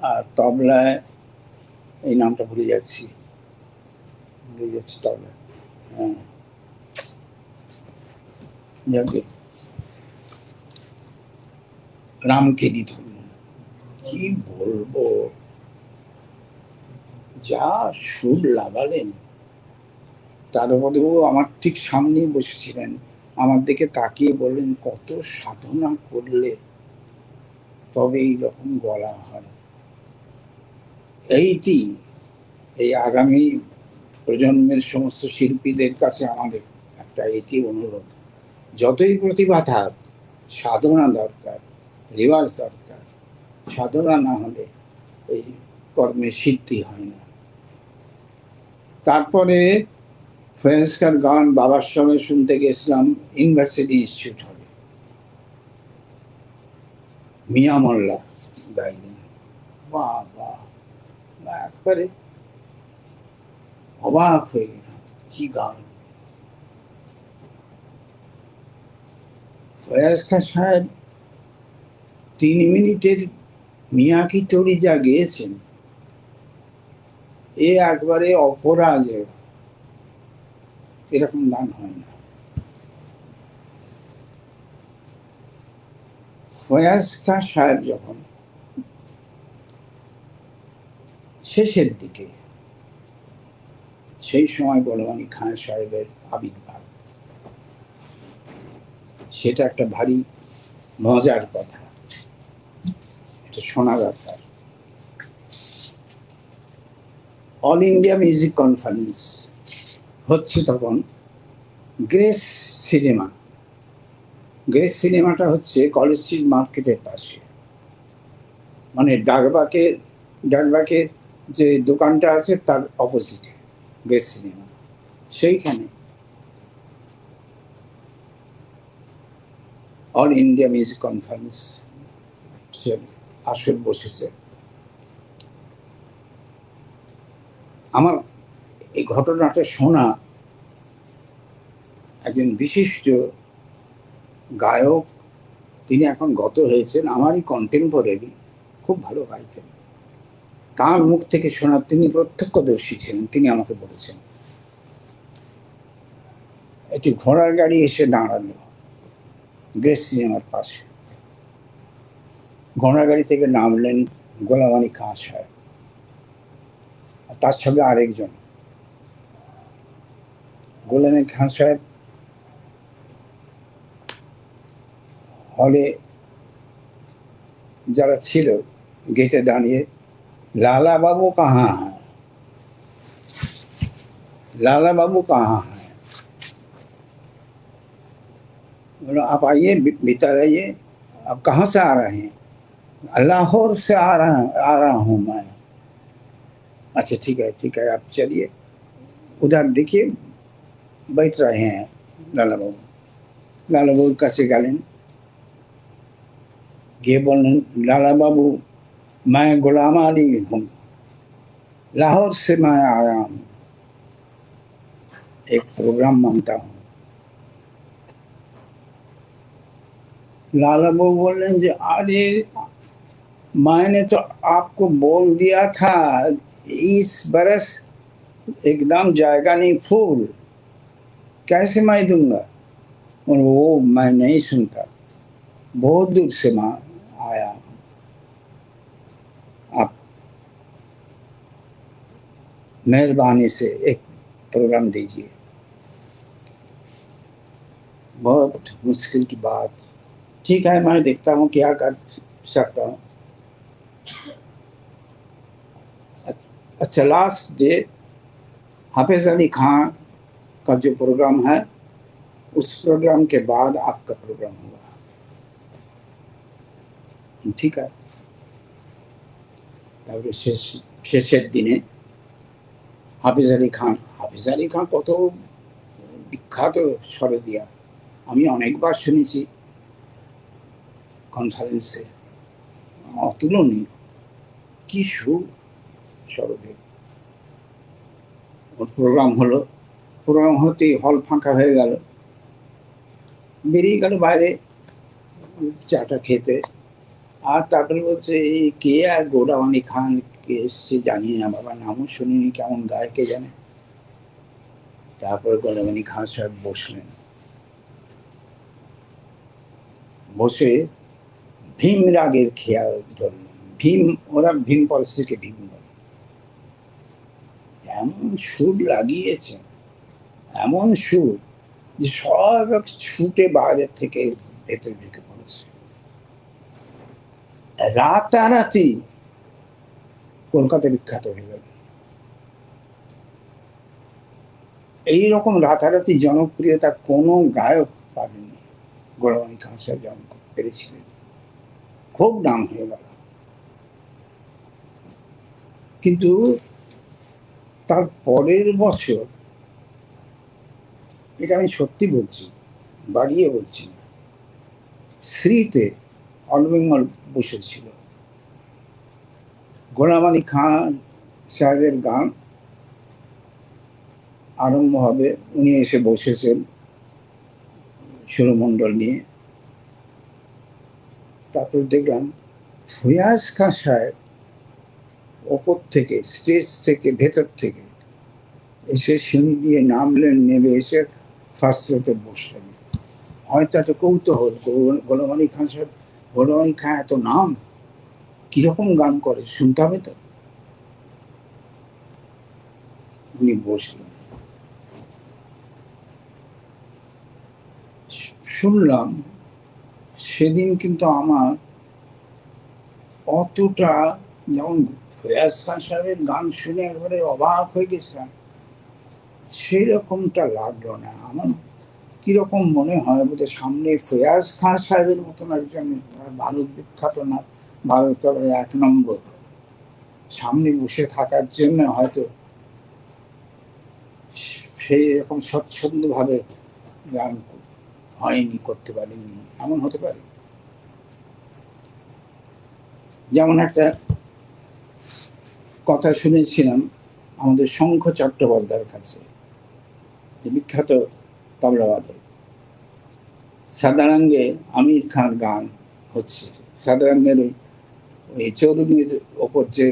আর তবলায় এই নামটা ভুলে যাচ্ছি তবলায়, হ্যাঁ যাকে রামকেলি ধরুন। কি বলবো, যা সুর লাগালেন! তারাপদবাবু আমার ঠিক সামনেই বসেছিলেন, আমার দিকে তাকিয়ে বললেন, কত সাধনা করলে তবে এইরকম গলা হয়। এইটি এই আগামী প্রজন্মের সমস্ত শিল্পীদের কাছে আমাদের একটা এটি অনুরোধ, যতই প্রতিভা থাক, সাধনা দরকার, রেওয়াজ দরকার। সাধনা না হলে এই কর্মের সিদ্ধি হয় না। তারপরে ফয়েজ খাঁর গান বাবার সঙ্গে শুনতে গেছিলাম ইউনিভার্সিটি ইনস্টিটিউট হলে। মিয়া মোল্লা গাইলেন, বাহ বাহ, একবারে অবাক হয়ে গেলাম, কি গান! ফয়েজ খাঁ সাহেব 3 মিনিটের মিয়া কি তরি যা গেয়েছেন, এ একবারে অপরাজেয়, এরকম গান হয় না। ফয়েজ খাঁ সাহেব যখন শেষের দিকে, সেই সময় গোলাম খান সাহেবের আবির্ভাব, সেটা একটা ভারী মজার কথা, এটা শোনা দরকার। অল ইন্ডিয়া মিউজিক কনফারেন্স হচ্ছে তখন গ্রেস সিনেমা। গ্রেস সিনেমাটা হচ্ছে কলেজ স্ট্রিট মার্কেটের পাশে, মানে ডাকবাকের যে দোকানটা আছে তার অপোজিটে গ্রেস সিনেমা। সেইখানে অল ইন্ডিয়া মিউজিক কনফারেন্স আসর বসেছে। আমার এই ঘটনাটা শোনা একজন বিশিষ্ট গায়ক, তিনি এখন গত হয়েছেন, আমারই কন্টেম্পোরারি, খুব ভালো গাইতেন। তার মুখ থেকে শোনা, তিনি প্রত্যক্ষদর্শী ছিলেন, তিনি আমাকে বলেছেন। একটি ঘোড়ার গাড়ি এসে দাঁড়ালো গ্রেস সিনেমার পাশে। ঘোড়ার গাড়ি থেকে নামলেন গোলাম খাঁ সাহেব, তার সঙ্গে আরেকজন। গোলাম খাঁ সাহেব হলে যারা ছিল গেটে দাঁড়িয়ে, लाला बाबू कहाँ हैं, लाला बाबू कहाँ हैं? बोलो आप आइए, भीतर आइए। आप कहाँ से आ रहे हैं? लाहौर से आ रहा हूँ मैं। अच्छा ठीक है, आप चलिए, उधर देखिए बैठ रहे हैं लाला बाबू। लाला बाबू কাছে গেলেন, गए बोलें, लाला बाबू मैं गुलाम अली हूँ, लाहौर से मैं आया हूँ, एक प्रोग्राम मानता हूँ। लाला बाबू बोल रहे हैं, अरे मैंने तो आपको बोल दिया था इस बरस एकदम जाएगा नहीं फूल, कैसे मैं दूंगा? और वो मैं नहीं सुनता, बहुत दूर से मैं आया, आप मेहरबानी से एक प्रोग्राम दीजिए। बहुत मुश्किल की बात, ठीक है मैं देखता हूँ क्या कर सकता हूँ। अच्छा, लास्ट डे हाफिज अली खां का जो प्रोग्राम है, उस प्रोग्राम के बाद आपका प्रोग्राम होगा, ठीक है? তারপরে শেষের দিনে হাফিজ আলী খান কত বিখ্যাত সরোদিয়া, আমি অনেকবার শুনেছি কনফারেন্সে, অতুলনীয়, কি সুর সরোদের। ওর প্রোগ্রাম হতেই হল ফাঁকা হয়ে গেল, বেরিয়ে গেল বাইরে চাটা খেতে। আর তারপরে বলছে, এই কে আর গোলাম খান কে এসছে জানি না বাবা, নামও শুনিনি, কেমন গায় কে জানে। তারপরে গোলাম খান সাহেব বসলেন, বসে ভীম রাগের খেয়াল ধরলেন। ওরা ভীম পরিস্থিতিকে ভীম বলে, এমন সুর লাগিয়েছে, এমন সুর যে সব ছুটে বাইরের থেকে ভেতর ঢুকে পড়েছে। রাতারাতি কলকাতা বিখ্যাত হয়ে গেল। এইরকম রাতারাতি জনপ্রিয়তা কোনো গায়ক পাবেনি, গোলাম খান সাহেব যেমন পেরেছিলেন, খুব নাম হয়ে গেল। কিন্তু তার পরের বছর, এটা আমি সত্যি বলছি, বাড়িয়ে বলছি না, শ্রীতে অল বেঙ্গল বসেছিল, গোলাম আলী খান সাহেবের গান আরম্ভ হবে, উনি এসে বসেছেন সুরমণ্ডল নিয়ে। তারপর দেখলাম ফয়াজ খান সাহেব ওপর থেকে, স্টেজ থেকে, ভেতর থেকে এসে সিঁড়ি দিয়ে নামলেন, নেমে এসে ফার্স্ট রোতে বসলেন। হয়তো একটা কৌতূহল, গোলাম আলী খান সাহেব, গোলাম আলী খান এত নাম, কিরকম গান করে শুনতে হবে তো। উনি বসলেন, শুনলাম। সেদিন কিন্তু আমার অতটা, যেমন ফয়াজ খান সাহেবের গান শুনে একবারে অবাক হয়ে গেছিলাম, সেই রকমটা লাগলো না আমার। কিরকম মনে হয় বোধহয় সামনে ফয়াজ খান সাহেবের মতন একজন ভারত বিখ্যাত না, ভারতের 1 নম্বর সামনে বসে থাকার জন্য হয়তো সেই রকম স্বচ্ছন্দ ভাবে গান হয়নি, করতে পারেনি, এমন হতে পারে। যেমন একটা কথা শুনেছিলাম আমাদের শঙ্খ চট্টোপাধ্যায়ের কাছে, যে বিখ্যাত তবলাবাদক, সাদারাঙ্গে আমির খান গান হচ্ছে, সাদারাঙ্গের ওই চৌরঙ্গির ওপর যে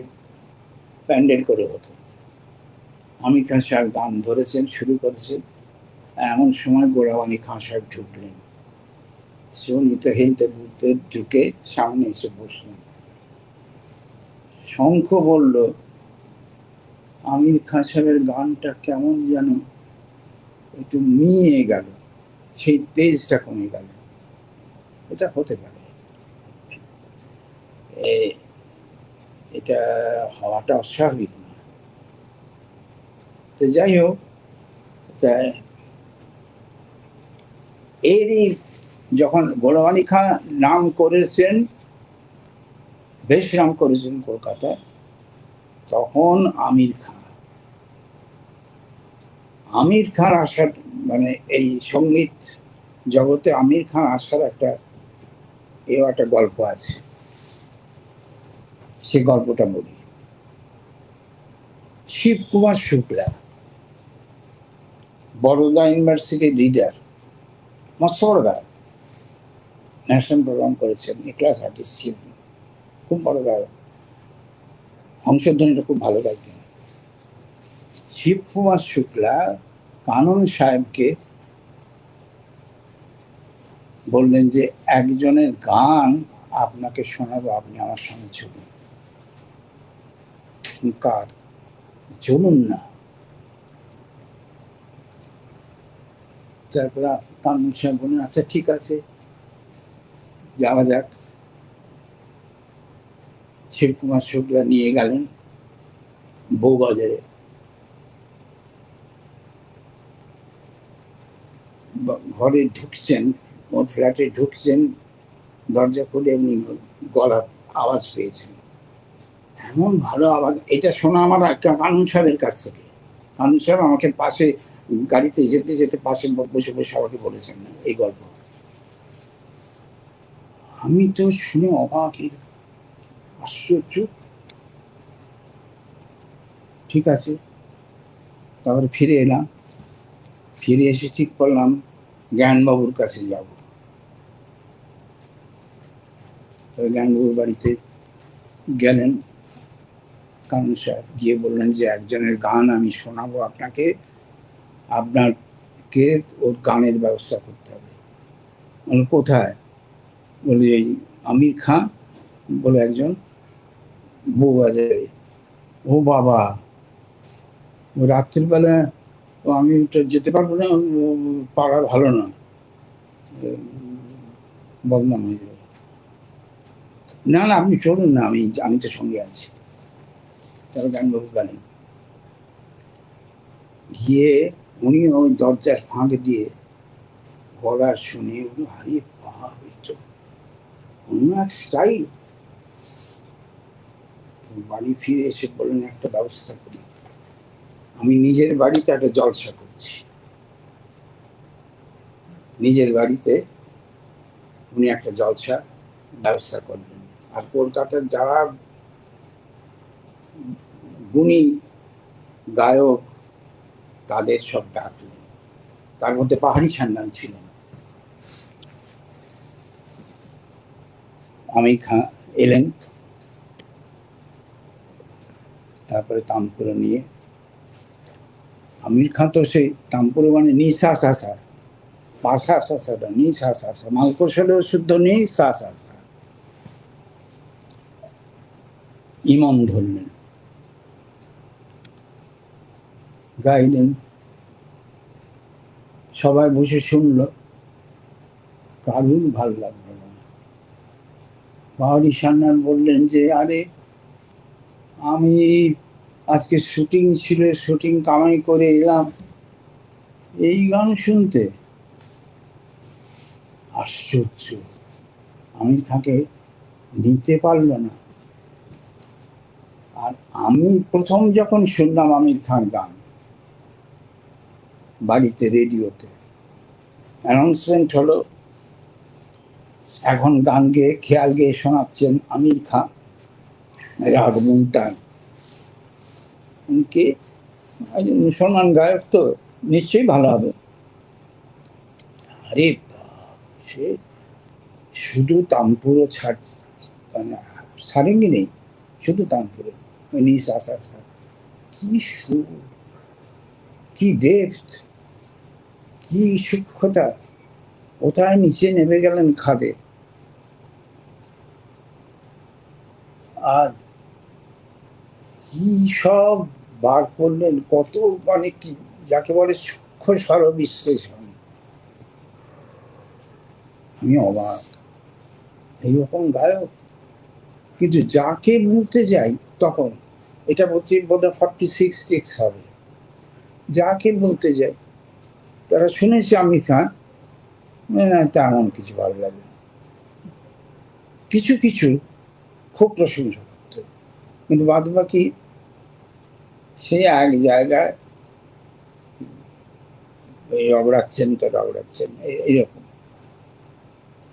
প্যান্ডেল করে হতো, আমির খান সাহেব গান ধরেছেন, শুরু করেছেন, এমন সময় গোলাম আলী খান সাহেব ঢুকলেন, সুনিত হেলতে দুলতে ঢুকে সামনে এসে বসলেন। শঙ্খ বলল, আমির খান সাহেবের গানটা কেমন যেন একটু মিয়ে গেল, সেই তেজটা কমে গেল। এটা হতে পারে, এটা হওয়াটা অস্বাভাবিক না। তো যাই হোক, এরই যখন গোলাম আলী খান নাম করেছেন, বেশ নাম করেছেন কলকাতায়, তখন আমির খান আসার, মানে এই সঙ্গীত জগতে আমির খান আসার একটা গল্প আছে, সে গল্পটা বলি। শিব কুমার শুক্লা, বরোদা ইউনিভার্সিটির লিডার, মসরদা ন্যাশনাল প্রোগ্রাম করেছেন, ক্লাস আর্টিস্ট ছিলেন, খুব বড় গায়ক, হংসধ্বনিটা খুব ভালো গাইতেন। শিব কুমার শুক্লা কানন সাহেবকে বললেন যে একজনের গান আপনাকে শোনাবো, আপনি আমার সঙ্গে চলুন। কার? চলুন না। তারপরে কানন সাহেব বললেন আচ্ছা ঠিক আছে, যাওয়া যাক। শিবকুমার শুক্লা নিয়ে গেলেন বউবাজারে। ঘরে ঢুকছেন, ওর ফ্ল্যাটে ঢুকছেন, দরজা খুলে এমনি গলার আওয়াজ পেয়েছেন, এমন ভালো আওয়াজ। এটা শোনা আমার কানন সাহেবের কাছ থেকে। কানন সাহেব আমাকে পাশে গাড়িতে যেতে যেতে পাশে বসে বসে আমাকে বলেছেন এই গল্প। আমি তো শুনে অবাক, আশ্চর্য। ঠিক আছে, তারপরে ফিরে এলাম, ফিরে এসে ঠিক করলাম জ্ঞানবাবুর কাছে যাব। জ্ঞানবাবুর বাড়িতে গেলেন কানন সাহেব, গিয়ে বললেন যে একজনের গান আমি শোনাবো আপনাকে, আপনাকে ওর গানের ব্যবস্থা করতে হবে। বলল কোথায়? বলি এই আমির খান বলে একজন বউবাজারে। ও বাবা, ও রাত্রিবেলা আমি যেতে পারবো না, পাড়া ভালো না, বদনাম হয়ে যাবে। না না, আপনি চলুন না, আমি তো সঙ্গে আছি। তারপর জ্ঞানবাবু গেলেন, গিয়ে উনি ওই দরজার ফাঁক দিয়ে গলা শুনে উনি হারিয়ে অন্য এক স্টাইল। বাড়ি ফিরে এসে বললেন একটা ব্যবস্থা করি, আমি নিজের বাড়িতে একটা জলসা করছি। নিজের বাড়িতে উনি একটা জলসা ব্যবস্থা করলেন, আর কলকাতার যারা গুণী গায়ক তাদের সব ডাকলেন, তার মধ্যে পাহাড়ি সান্যাল ছিলেন। আমির খান এলেন, তারপরে তানপুরা নিয়ে, আমির খান তো সেই তানপুরা মানে নিঃশ্বাস আসা, পাশাস আসাটা নিঃশ্বাস আসা, মালকৌশলেও শুদ্ধ নিঃশ্বাস আসা। ইমন ধরলেন, গাইলেন, সবাই বসে শুনলো, কারুর ভালো লাগলো না। পাহাড়ি সান্যাল বললেন যে আরে আমি আজকে শুটিং ছিল, শুটিং কামাই করে এলাম, এই গান শুনতে? আশ্চর্য, আমির খানকে নিতে পারলো না। আর আমি প্রথম যখন শুনলাম আমির খান গান বাড়িতে রেডিওতে, অ্যানাউন্সমেন্ট হলো, এখন গান গেয়ে খেয়াল গেয়ে শোনাচ্ছেন আমির খান, রাগ মুলতান। কে? মুসলমান গায়ক, তো নিশ্চয়ই ভালো হবে। আরে সে শুধু তানপুরো ছাড়, মানে সারেঙ্গি নেই, শুধু তানপুরে নিঃশ্বাস আসা, কি সুর, কি ডেপথ, কি সূক্ষ্মতা। কোথায় নিচে নেমে গেলেন খাদে, আর কি সব বার করলেন, কত মানে কি যাকে বলে সূক্ষ্ম স্বর বিশ্লেষণ। আমি অবাক, এইরকম গায়ক। কিন্তু যাকে বলতে যাই তখন, এটা বলছি বোধহয় 46 হবে, যাকে বলতে যাই তারা শুনেছে আমির খান, তেমন কিছু ভালো লাগে না। কিছু কিছু খুব প্রশংসা করত, কিন্তু বাদ বাকি সে এক জায়গায় এই রগড়াচ্ছেন তো রগড়াচ্ছেন, এইরকম।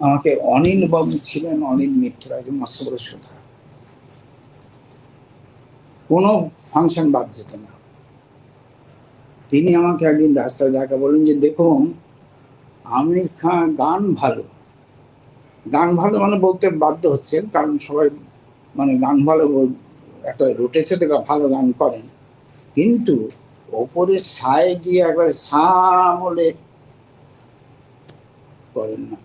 আমাকে অনিল বাবু ছিলেন, অনিল মিত্র, একজন মস্ত বড় শ্রোতা, কোনো ফাংশন বাদ যেত না। তিনি আমাকে একদিন রাস্তায় দেখা বলেন যে দেখুন আমির খান গান ভালো, গান ভালো মানে বলতে বাধ্য হচ্ছেন, কারণ সবাই মানে গান ভালো একটা রুটেছে তো ভালো গান করেন, কিন্তু ওপরে ছায় গিয়ে একবারে সামলে করেন না,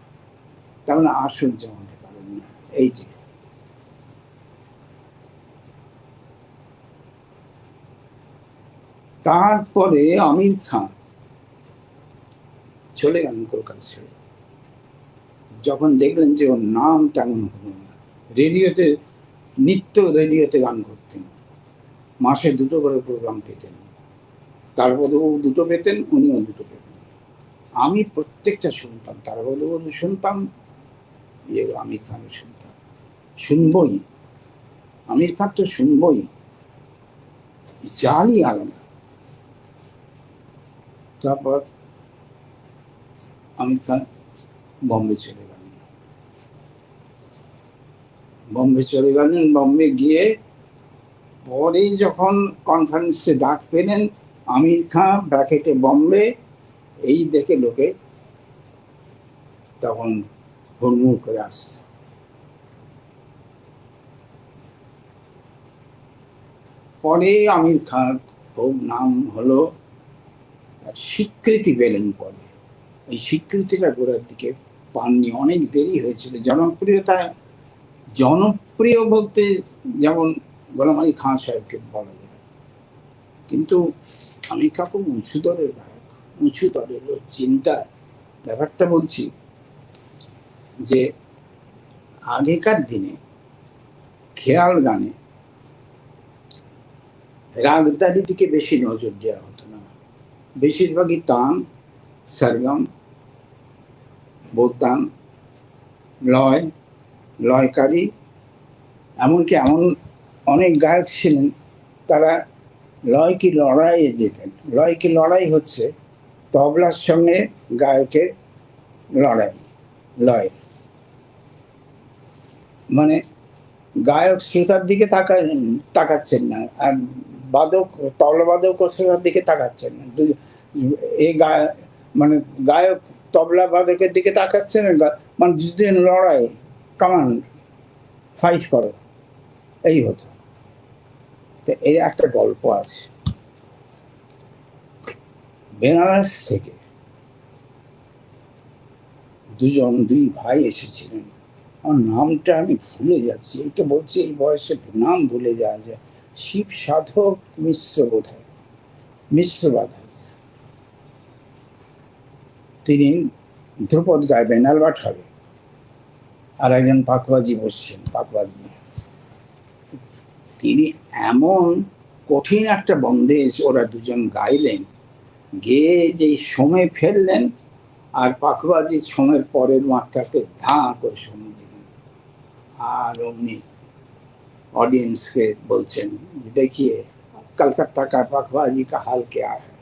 তার মানে আসল জমাতে পারেন না। এই যে তারপরে আমির খান চলে গেলেন কলকাতা ছেড়ে, যখন দেখলেন যে ওর নাম তেমন হলো না। রেডিওতে নিত্য রেডিওতে গান করতেন, মাসে 2টো করে প্রোগ্রাম পেতেন, তারপরে ও 2টো পেতেন, উনিও 2টো পেতেন। আমি প্রত্যেকটা শুনতাম, তারপরে শুনতাম, আমির খানের শুনতাম, শুনবই, আমির খান তো শুনবই, জানি আলাদা। তারপর আমির খান বম্বে চলে গেলেন, বম্বে গিয়ে পরে যখন কনফারেন্সে ডাক পেলেন, আমির খান ব্র্যাকেটে বম্বে, এই দেখে লোকে তখন হুড়মুড় করে আসছে। পরে আমির খান খুব নাম হলো, স্বীকৃতি পেলেন পরে। এই স্বীকৃতিটা গোড়ার দিকে পাননি, অনেক দেরি হয়েছিল। জনপ্রিয় বলতে যেমন গোলাম আলী খান সাহেবকে বলা যায়, কিন্তু আমির খান খুব উঁচু দরের গায়ক, উঁচু দরের চিন্তা। ব্যাপারটা বলছি যে আগেকার দিনে খেয়াল গানে রাগদারি দিকে বেশি নজর দেওয়া হতো না, বেশিরভাগই তান, সরগম, বোতাম, লয়কারী, এমনকি এমন অনেক গায়ক ছিলেন, তারা লয় কি লড়াইয়ে যেতেন। লয় কি লড়াই হচ্ছে তবলার সঙ্গে গায়কের লড়াই, লয় মানে গায়ক শ্রোতার দিকে তাকাচ্ছেন না, আর বাদক, তবলা বাদক শ্রোতার দিকে তাকাচ্ছেন না। এই মানে গায়ক তবলা বাদকের দিকে তাকাচ্ছেন, মানে দুদিন লড়াই, কামান ফাইট করো, এই হতো। তো এর একটা গল্প আছে। বেনারস থেকে দুই ভাই এসেছিলেন, আমার নামটা আমি ভুলে যাচ্ছি, এই তো বলছি এই বয়সে নাম ভুলে যাওয়া যায়। শিব সাধক মিশ্র বোধহয়, মিশ্র ব্রাদার্স। তিনি ধ্রুপদ গাইবেন, অ্যালবার্ট হবে, আর একজন পাকবাজি বসছেন, পাকবাজি। তিনি এমন কঠিন একটা বন্দেজ ওরা দুজন গাইলেন, গেয়ে যেই সময় ফেললেন, আর পাকবাজি সময়ের পরের মাত্রাতে ধাঁ করে সময় দিলেন, আর অমনি ऑडियंस के बोलचन देखिए कलकत्ता का पखवाजी का हाल क्या है,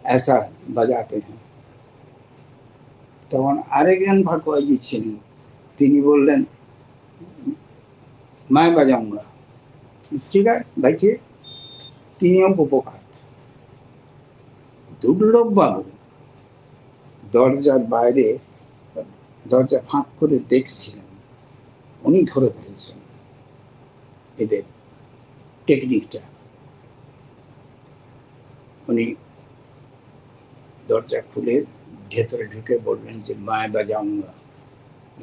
ऐसा बजाते हैं। তখন আরেকজন পাখওয়াজি ছিলেন, তিনি বললেন मैं बजाऊंगा, ठीक है बैठिए। তিনিও উপকার। দুর্লভ বাবু দরজার বাইরে, দরজা ফাঁক করে দেখছিলেন, উনি ধরে ফেলেছেন এদের টেকনিকটা। উনি দরজা খুলে ভেতরে ঢুকে বললেন যে मैं बजाऊंगा,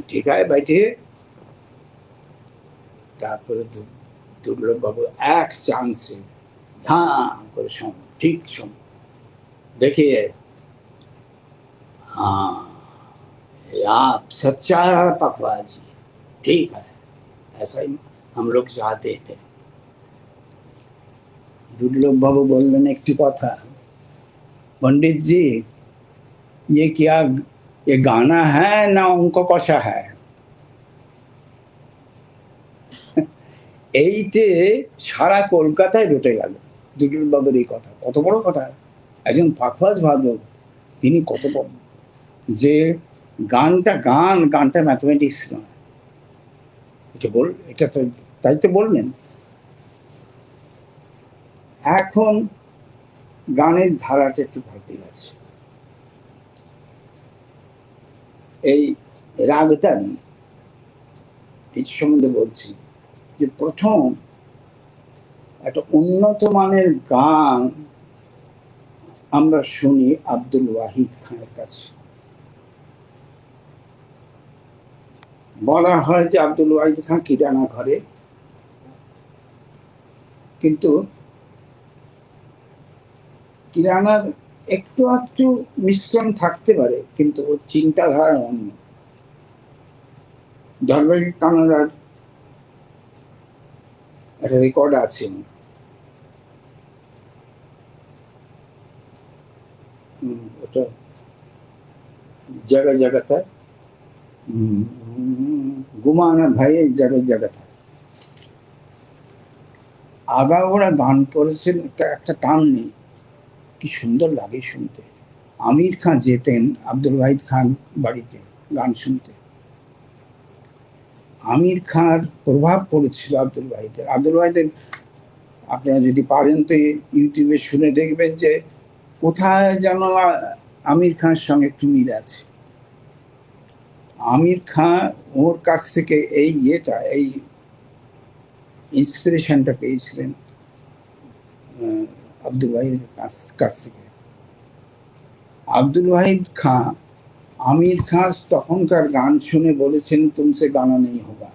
ঠিক আছে बैठिए। তারপরে দুর্লভ বাবু এক চান্সে ধাঁ করে ঠিক देखिए हाँ ये आप सच्चा पखवाजी, ठीक है, ऐसा ही हम लोग चाहते थे। दुर्लभ बाबू बोलने एक कथा, पंडित जी ये क्या, ये गाना है ना उनको कषा है। এইতে সারা কলকাতায় রটে গেল দুর্লভ বাবুর এই কথা। কত বড় কথা, একজন পাখওয়াজ বাদক, তিনি কত বড়, যে গানটা ম্যাথমেটিক্স নয়, এটা তো তাই তো বললেন। এখন গানের ধারাটা একটু পাল্টে গেছে। এই রাগদানি, এর সম্বন্ধে বলছি যে প্রথম একটা উন্নত মানের গান আমরা শুনি আব্দুল ওয়াহিদ খানের কাছে। বলা হয় যে আব্দুল ওয়াহিদ খান কিরানা ঘরে, কিন্তু কিরানার একটু একটু মিশ্রণ থাকতে পারে, কিন্তু ওর চিন্তাধারা অন্য। দরবারি কানাডার একটা রেকর্ড আছে, ওটা জায়গা জায়গাতে ঘুমানা ভাই জায়গা জায়গাতে আগাগোড়া গান করেছেন, একটা টান নেই, কি সুন্দর লাগে শুনতে। আমির খান যেতেন আব্দুল ওয়াহিদ খান বাড়িতে গান শুনতে। আমির খান প্রভাব পড়েছিল আব্দুল ওয়াহিদের। আব্দুল ওয়াহিদের আপনারা যদি পারেন তো ইউটিউবে শুনে দেখবেন যে কোথায় যেন আমির খানের সঙ্গে একটু মিল আছে। আমির খান ওর কাছ থেকে এই ইন্সপিরেশনটা পেয়েছিলেন আব্দুল ওয়াহিদের কাছ থেকে। আব্দুল ওয়াহিদ খান আমির খান তখনকার গান শুনে বলেছেন তুমসে গানা নেই হোগা।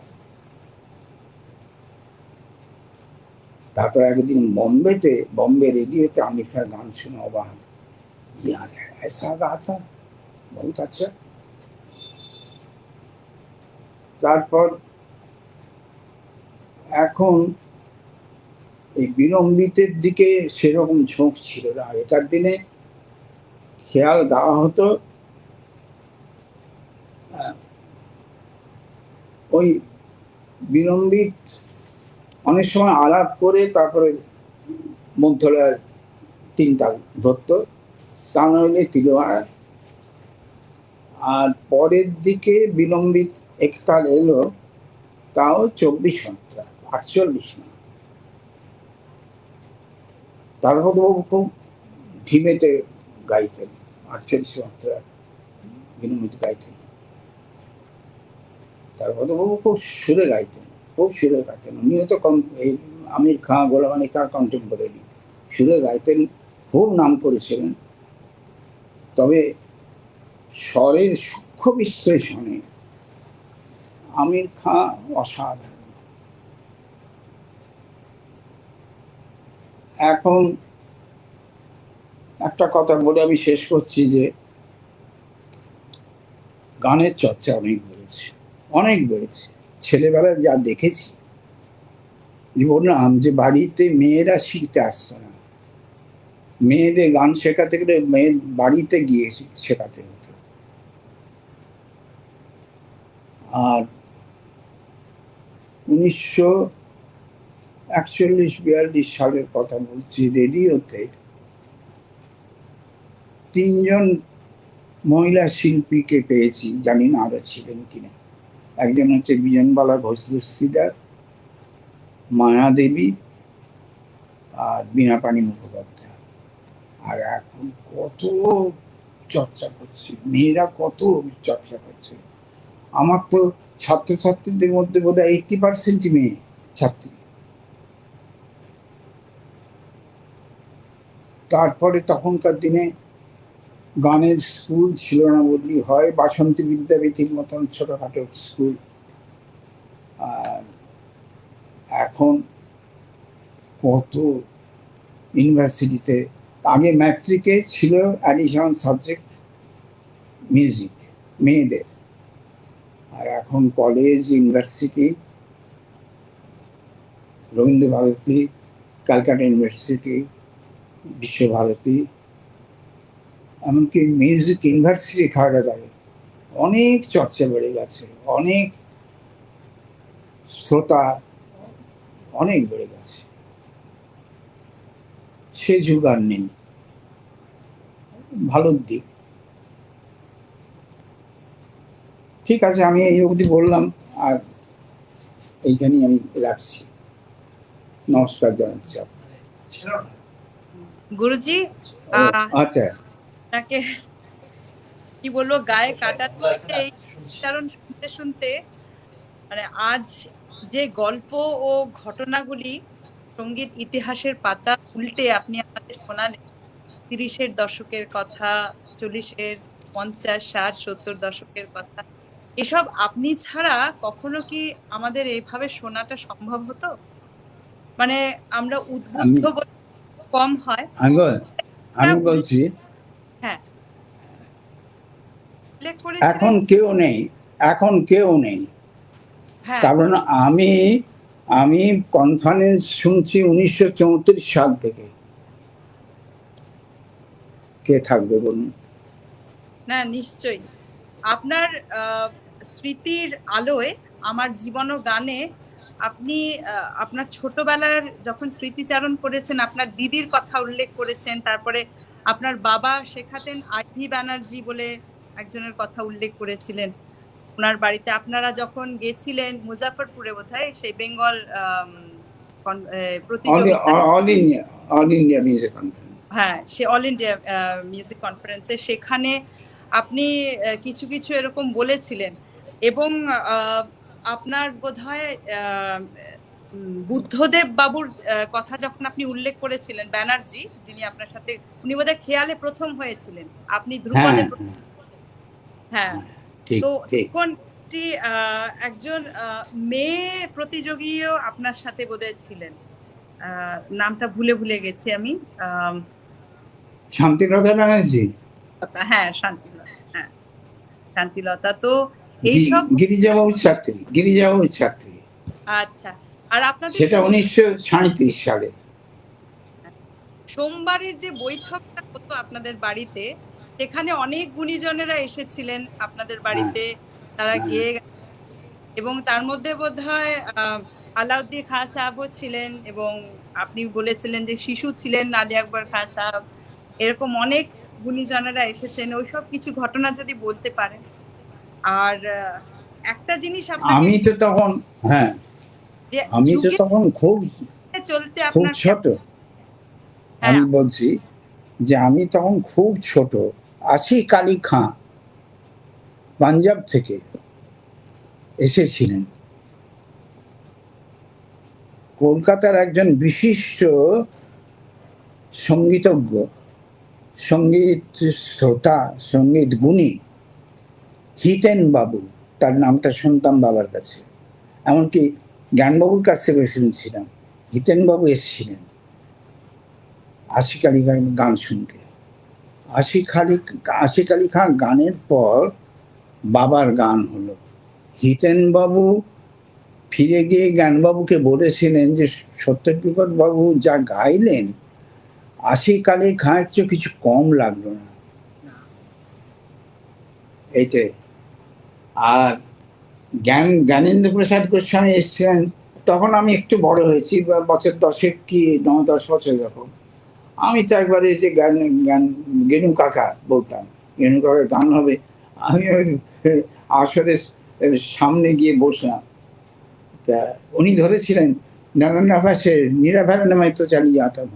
তারপর একদিন বম্বে রেডিওতে আমির খান গান শুনে অবাক, यार ऐसा गाता, बहुत अच्छा। তারপর এখন এই বিলম্বিতের দিকে সেরকম ঝোঁক ছিল না। আগেকার দিনে খেয়াল গাওয়া হতো, ওই বিলম্বিত অনেক সময় আলাপ করে তারপরে মধ্যলয়ের তিনটা ধরতো, তা নইলে তিলোয়ার। আর পরের দিকে বিলম্বিত একতাল এলো, তাও 24 মাত্রা, 48 না। তারপদবাবু খুব ধিমেতে গাইতেন, 48 মাত্রা বিলম্বিত গাইতেন। তারপদবাবু খুব সুরে গাইতেন, খুব সুরে গাইতেন। উনিও তো আমির খাঁ, গোলাম আলী খাঁ কন্টেম্পোরারি, সুরে গাইতেন, খুব নাম করেছিলেন। তবে স্বরের সূক্ষ্ম বিশ্লেষণে আমির খাঁ অসাধারণ। এখন একটা কথা বলে আমি শেষ করছি যে গানের চর্চা অনেক বেড়েছে, অনেক বেড়েছে। ছেলেবেলায় যা দেখেছি, বললাম যে বাড়িতে মেয়েরা শিখতে আসতো না, মেয়েদের গান শেখাতে গেলে মেয়ের বাড়িতে গিয়ে শেখাতে হতো। আর 1941-42 সালের কথা বলছি, রেডিওতে 3 জন মহিলা শিল্পীকে পেয়েছি, জানি না আরো ছিলেন কিনা। একজন হচ্ছে বিজনবালা ঘোষ দস্তিদার, মায়া দেবী আর বীণাপাণি মুখোপাধ্যায়। আর এখন কত চর্চা করছে, মেয়েরা কত চর্চা করছে। আমার তো ছাত্রছাত্রীদের মধ্যে বোধহয় 80% মেয়ে ছাত্রী। তারপরে তখনকার দিনে গানের স্কুল ছিল না বললেই হয়, বাসন্তী বিদ্যাপীঠের মতন ছোটখাটো স্কুল। আর এখন কত ইউনিভার্সিটিতে, আগে ম্যাট্রিকে ছিল অ্যাডিশনাল সাবজেক্ট মিউজিক মেয়েদের, আর এখন college, university, Rabindra Bharati, Calcutta university, Visva Bharati, এমনকি মিউজিক ইউনিভার্সিটি খাগড়াছড়ি, অনেক চর্চা বেড়ে গেছে, অনেক শ্রোতা অনেক বেড়ে গেছে। সে যুগ আর নেই, ভালোর দিক। ঠিক আছে, আমি এই অবধি বললাম, আর এইখানেই আমি রাখছি। নমস্কার জানাচ্ছি আপনাদের। গুরুজি, আচ্ছা, আপনাকে কি বলবো, গায়ে কাটা এই উচ্চারণ শুনতে শুনতে, মানে আজ যে গল্প ও ঘটনাগুলি সঙ্গীত ইতিহাসের পাতা উল্টে আপনি আমাদের শোনালেন, 30-এর দশকের কথা, 40-এর, 50, 60, 70 দশকের কথা, এসব আপনি ছাড়া কখনো কি আমাদের এইভাবে শোনাটা সম্ভব হতো? মানে আমরা উদ্বুদ্ধ কম হয়। আমি বলছি, হ্যাঁ, এখন কেউ নেই, এখন কেউ নেই। কারণ আমি কনফারেন্স শুনছি 1934 সাল থেকে। কে থাকবে বলুন? না, নিশ্চয়ই আপনার স্মৃতির আলোয় আমার জীবন ও গানে আপনি আপনার ছোটবেলার যখন স্মৃতিচারণ করেছেন, আপনার দিদির কথা উল্লেখ করেছেন, তারপরে আপনার বাবা শেখাতেন, আইভি ব্যানার্জি বলে একজনের কথা উল্লেখ করেছিলেন। ওনার বাড়িতে আপনারা যখন গেছিলেন মুজাফরপুরে বোধহয়, সেই বেঙ্গল প্রতিযোগিতা, অল ইন্ডিয়া মিউজিক কনফারেন্স, হ্যাঁ, সে অল ইন্ডিয়া মিউজিক কনফারেন্সে, সেখানে আপনি কিছু কিছু এরকম বলেছিলেন। এবং আপনার বোধহয় বুদ্ধদেব বাবুর কথা যখন আপনি উল্লেখ করেছিলেন, ব্যানার্জি যিনি আপনার সাথে, উনি বোধহয় খেয়ালে প্রথম হয়েছিলেন, আপনি ধ্রুপদে। হ্যাঁ, তো কোনটি একজন মেয়ে প্রতিযোগীও আপনার সাথে বোধহয় ছিলেন, নামটা ভুলে গেছি আমি। শান্তিলতা ব্যানার্জি, হ্যাঁ শান্তিলতা, হ্যাঁ শান্তিলতা। তো এইসব গিরিজাবাবুর ছাত্রী। আচ্ছা, আর আপনাদের সেটা 1937 সালে সোমবারের যে বৈঠকটা হতো আপনাদের বাড়িতে, সেখানে অনেক গুণীজনেরা এসেছিলেন আপনাদের বাড়িতে, তারা গিয়ে এবং তার মধ্যে বোধহয় আলাউদ্দিন খাঁ সাহেবও ছিলেন, এবং আপনি বলেছিলেন যে শিশু ছিলেন আলী আকবর খাঁ সাহেব। এরকম অনেক গুণীজনেরা এসেছেন, ওইসব কিছু ঘটনা যদি বলতে পারেন। আর একটা জিনিস আপনাকে, আমি তো তখন, হ্যাঁ, যে আমি তো যুগে তখন খুব চলতে খুব আপনার ছোট। হ্যাঁ, আমি বলছি যে আমি তখন খুব ছোট। আসিফ আলী খাঁ পাঞ্জাব থেকে এসেছিলেন, কলকাতার একজন বিশিষ্ট সঙ্গীতজ্ঞ, সঙ্গীত শ্রোতা, সঙ্গীত গুণী হিতেন বাবু, তার নামটা শুনতাম বাবার কাছে, এমনকি জ্ঞানবাবুর কাছ থেকে শুনছিলাম। হিতেন বাবু এসেছিলেন আশিক আলী খান গান শুনতে। আশিক আলী খান গানের পর বাবার গান হলো। হিতেন বাবু ফিরে গিয়ে জ্ঞানবাবুকে বলেছিলেন যে সত্যবিপদ বাবু যা গাইলেন আশিক আলী খাঁয়ের চেয়ে কিছু কম লাগলো না। এইতে আর জ্ঞানেন্দ্র প্রসাদ গোস্বামী এসেছিলেন, তখন আমি একটু বড় হয়েছি, বছর 10 কি 9-10 বছর যখন। আমি তো একবারে যে গান গেনু কাকা বলতাম, গেনু কাকার গান হবে, আমি ওই আসরে সামনে গিয়ে বসলাম। তা উনি ধরেছিলেন নানা ভাষে নিরাভারে নামাই তো চালিয়ে যেতাম,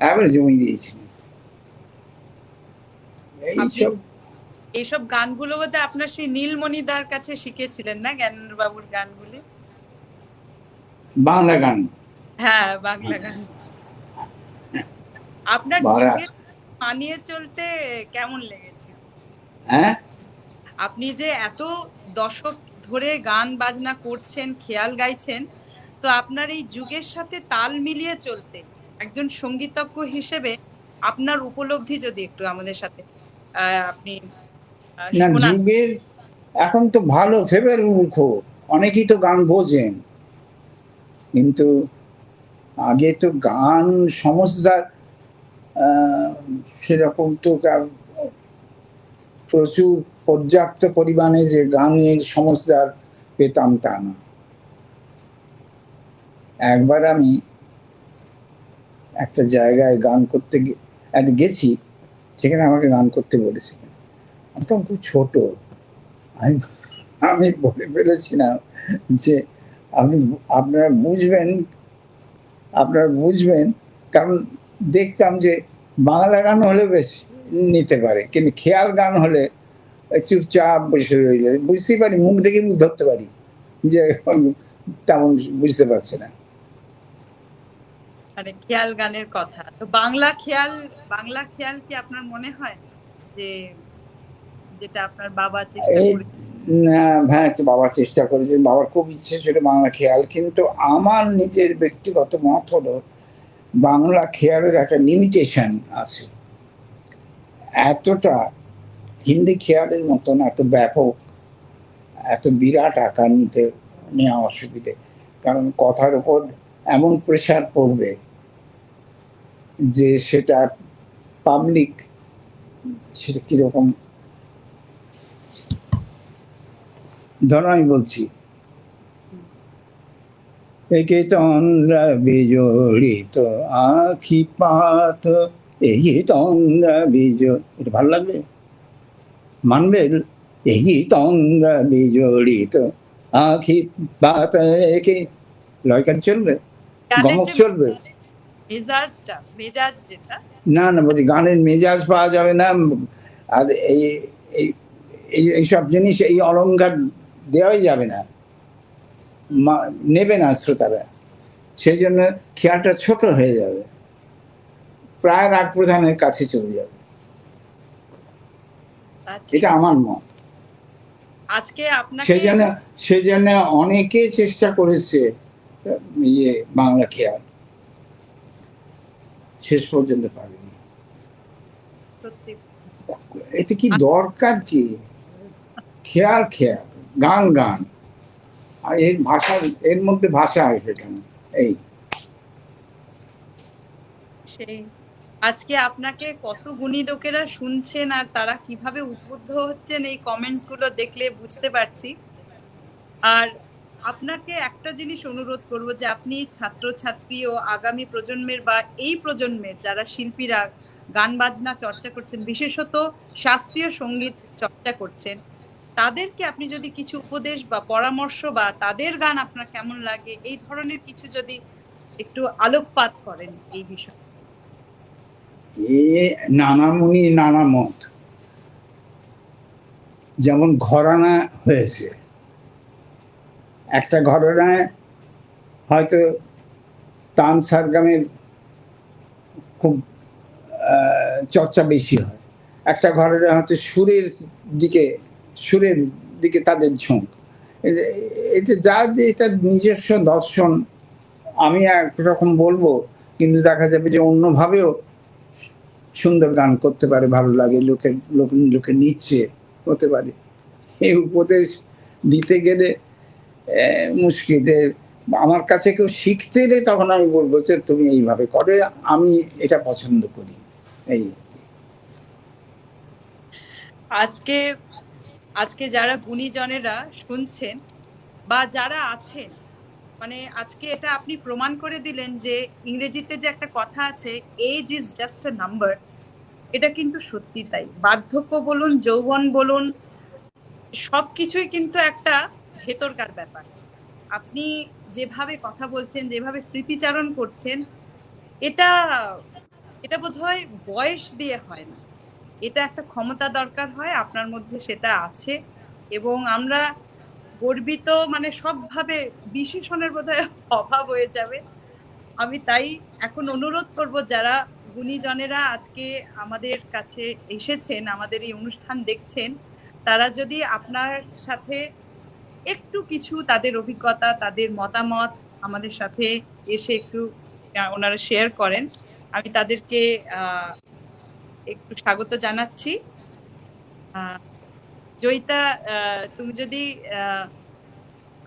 একবারে জমি দিয়েছিলেন আপনি এইসব। এইসব গানগুলো বোধহয় আপনার সেই নীলমণিদার কাছে শিখেছিলেন না, জ্ঞানেন্দ্র বাবুর গানগুলি? বাংলা গান। হ্যাঁ, বাংলা গান। আপনার বাংলা, যুগে মানিয়ে চলতে কেমন লেগেছিল? হ্যাঁ, আপনি যে এত দশক ধরে গান বাজনা করছেন, খেয়াল গাইছেন, তো আপনার এই যুগের সাথে তাল মিলিয়ে চলতে একজন সঙ্গীতজ্ঞ হিসেবে আপনার উপলব্ধি যদি একটু আমাদের সাথে আপনি না শোনান। যুগের, এখন তো ভালো ফেবেল মূর্খ, অনেকেই তো গান বোঝেন, কিন্তু আগে তো গান সমজদার সেরকম তো প্রচুর পর্যাপ্ত পরিমাণে যে গানের সমজদার পেতাম তা না। একবার আমি একটা জায়গায় গান করতে গেছি, সেখানে আমাকে গান করতে বলেছিলেন। আমি তখন খুব ছোট, আমি আমি বলে ফেলেছিলাম যে আপনি আপনারা বুঝবেন, কারণ দেখতাম যে বাংলা গান হলে বেশ নিতে পারে, কিন্তু খেয়াল গান হলে চুপচাপ বসে রইলে বুঝতেই পারি, মুখ দেখে মুখ ধরতে পারি যে তেমন বুঝতে পারছে না। মানে খেয়াল গানের কথা, তো বাংলা খেয়াল কি আপনার মনে হয় যে যেটা আপনার বাবা চেষ্টা এই করে? হ্যাঁ, তো বাবা চেষ্টা করেছেন, বাবার খুব ইচ্ছে ছিল বাংলা খেয়াল, কিন্তু আমার নিজের ব্যক্তিগত মত হলো বাংলা খেয়ালের একটা লিমিটেশন আছে। এতটা হিন্দি খেয়ালের মতন এত ব্যাপক, এত বিরাট আকার নেওয়া অসুবিধে, কারণ কথার উপর এমন প্রেশার পড়বে যে সেটা পাবলিক সেটা কিরকম। ধরো আমি বলছি, একে তন্দ্রা বিজড়িত আখি পাত, এই তন্দ্রা এটা ভালো লাগবে, মানবে? এই তন্দ্রা বিজড়িত আখি পাত, একে লয়কার চলবে, খেয়ালের গমক যে চলবে মেজাজ যেটা, না? না বলছি গানের মেজাজ পাওয়া যাবে না। আর এই এইসব জিনিস, এই অলংকার দেওয়াই যাবে না, নেবে না শ্রোতারা, সেই জন্য খেয়ালটা ছোট হয়ে যাবে, প্রায় রাগ প্রধানের কাছে চলে যাবে। এটা আমার মত। আজকে আপনাকে সেই জন্য অনেকে চেষ্টা করেছে বাংলা খেয়াল, শেষ পর্যন্ত পারেনি। সত্যি এতে কি দরকার কি? খেয়াল গান, আর এর মধ্যে ভাষা আসবে কেন? এই সেই আজকে আপনাকে কত গুণী লোকেরা শুনছেন আর তারা কিভাবে উদ্বুদ্ধ হচ্ছেন এই কমেন্টস গুলো দেখলে বুঝতে পারছি। আর আপনাকে একটা জিনিস অনুরোধ করব যে আপনি ছাত্রছাত্রী ও আগামী প্রজন্মের বা এই প্রজন্মের যারা শিল্পীরা গান বাজনা চর্চা করছেন, বিশেষত শাস্ত্রীয় সঙ্গীত চর্চা করছেন, তাদেরকে আপনি যদি কিছু উপদেশ বা পরামর্শ বা তাদের গান আপনার কেমন লাগে এই ধরনের কিছু যদি একটু আলোকপাত করেন এই বিষয়ে। এ নানা মুনি নানা মত, যেমন ঘরানা হয়েছে, একটা ঘরানায় হয়তো তান সারগামের খুব চর্চা বেশি হয়, একটা ঘরানায় হয়তো সুরের দিকে তাদের ঝোঁক। এটা এটা নিজস্ব দর্শন, আমি একরকম বলবো, কিন্তু দেখা যাবে যে অন্যভাবেও সুন্দর গান করতে পারে, ভালো লাগে, লোকে নিচ্ছে হতে পারে। এই উপদেশ দিতে গেলে মুশকিল। আমার কাছে কেউ শিখতে এলে তখন আমি বলবো যে তুমি এইভাবে করে, আমি এটা পছন্দ করি। এই আজকে আজকে যারা গুণীজনেরা শুনছেন বা যারা আছেন, মানে আজকে এটা আপনি প্রমাণ করে দিলেন যে ইংরেজিতে যে একটা কথা আছে, age is just a number, এটা কিন্তু সত্যি তাই। বার্ধক্য বলুন, যৌবন বলুন, সবকিছুই কিন্তু একটা ভেতরকার ব্যাপার। আপনি যেভাবে কথা বলছেন, যেভাবে স্মৃতিচারণ করছেন, এটা এটা বোধহয় বয়স দিয়ে হয় না, এটা একটা ক্ষমতা দরকার হয়, আপনার মধ্যে সেটা আছে। এবং আমরা গর্বিত, মানে সবভাবে বিশেষণের বোধহয় অভাব হয়ে যাবে। আমি তাই এখন অনুরোধ করব যারা গুণীজনেরা আজকে আমাদের কাছে এসেছেন, আমাদের এই অনুষ্ঠান দেখছেন, তারা যদি আপনার সাথে একটু কিছু তাদের অভিজ্ঞতা, তাদের মতামত আমাদের সাথে এসে একটু ওনারা শেয়ার করেন, আমি তাদেরকে একটু স্বাগত জানাচ্ছি। জয়িতা, তুমি যদি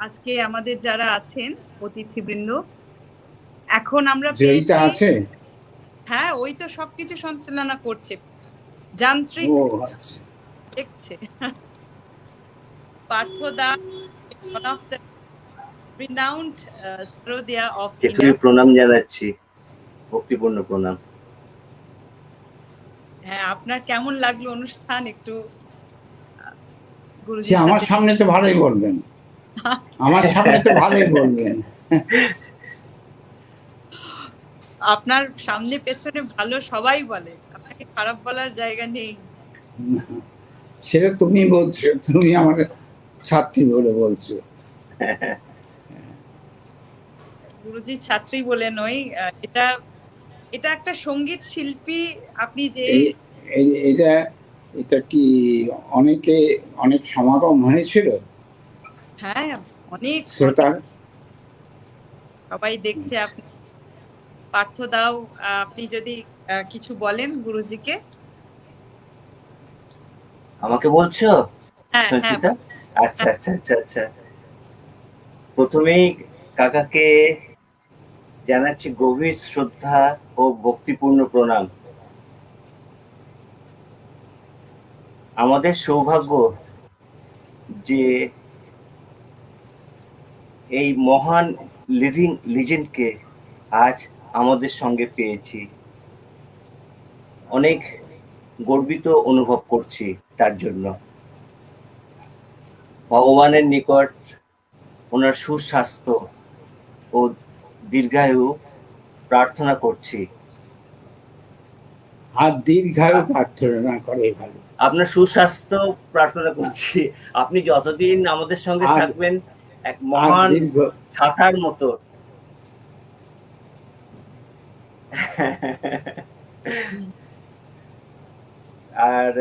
আজকে আমাদের যারা আছেন অতিথিবৃন্দ, এখন আমরা জয়িতা পেয়েছি, আছে? হ্যাঁ ওই তো সবকিছু সঞ্চালনা করছে, যান্ত্রিক ও আচ্ছা। দেখছে। পার্থ দা, one of the renowned Sarodia of জেঠুকে India. প্রণাম জানাচ্ছি, ভক্তিপূর্ণ প্রণাম। হ্যাঁ, আপনার কেমন লাগলো অনুষ্ঠান একটু সে গুরুজির আমার সাথে? সামনে তো ভালোই বলবেন, আমার সামনে তো ভালোই বলবেন। আপনার সামনে পেছনে ভালো সবাই বলে, আপনাকে খারাপ বলার জায়গা নেই। সেটা তুমি বলছো, তুমি আমার ছাত্রী বলে বলছো। গুরুজি ছাত্রী বলে নই, এটা এটা একটা সঙ্গীত শিল্পী, আপনি যে এটা এটা কি অনেক সমাগম হয়েছিল হ্যাঁ অনেক শ্রোতার? সবাই দেখছে। আপনি পার্থ দাও, আপনি যদি কিছু বলেন গুরুজিকে। আমাকে বলছো হ্যাঁ হ্যাঁ, সঞ্চিতা? আচ্ছা আচ্ছা আচ্ছা আচ্ছা, প্রথমেই কাকাকে জানাচ্ছি গভীর শ্রদ্ধা ও ভক্তিপূর্ণ প্রণাম। আমাদের সৌভাগ্য যে এই মহান লিভিং লিজেন্ডকে আজ আমাদের সঙ্গে পেয়েছি, অনেক গর্বিত অনুভব করছি তার জন্য। ভগবানের নিকট ওনার সুস্বাস্থ্য ও দীর্ঘায়ু প্রার্থনা করছি। আর দীর্ঘায়ু প্রার্থনা করে ভালো। আপনার সুস্বাস্থ্য প্রার্থনা করছি, আপনি যতদিন আমাদের সঙ্গে থাকবেন এক মহান ছাতার মতো। আর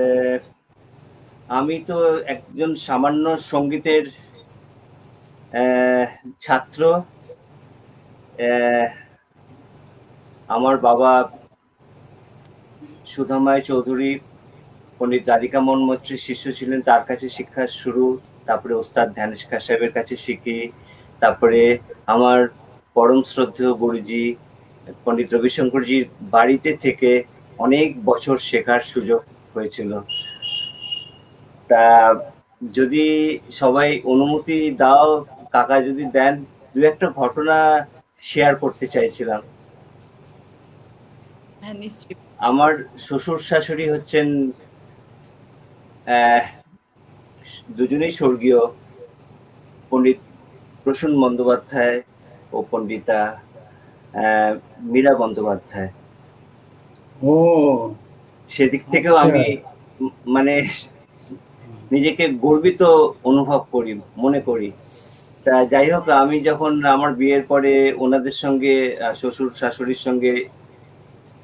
আমি তো একজন সামান্য সঙ্গীতের ছাত্র। আমার বাবা সুধাময় চৌধুরী পণ্ডিত রাধিকা মোহন মৈত্রীর শিষ্য ছিলেন, তার কাছে শিক্ষা শুরু, তারপরে ওস্তাদ ধ্যানেশ খাঁ সাহেবের কাছে শিখি, তারপরে আমার পরম শ্রদ্ধেয় গুরুজি পণ্ডিত রবিশঙ্করজির বাড়িতে থেকে অনেক বছর শেখার সুযোগ হয়েছিল। তা যদি সবাই অনুমতি দাও, কাকা যদি দেন, দু একটা ঘটনা শেয়ার করতে চাইছিলাম। হ্যাঁ, নিশ্চয়ই। আমার শ্বশুর শাশুড়ি হচ্ছেন আহ, দুজনেই স্বর্গীয়, পণ্ডিত প্রসূন বন্দ্যোপাধ্যায় ও পণ্ডিতা মীরা বন্দ্যোপাধ্যায়। ও সেদিক থেকেও আচ্ছা। আমি মানে নিজেকে গর্বিত অনুভব করি, মনে করি। তা যাই হোক, আমি যখন আমার বিয়ের পরে ওনাদের সঙ্গে শ্বশুর শাশুড়ির সঙ্গে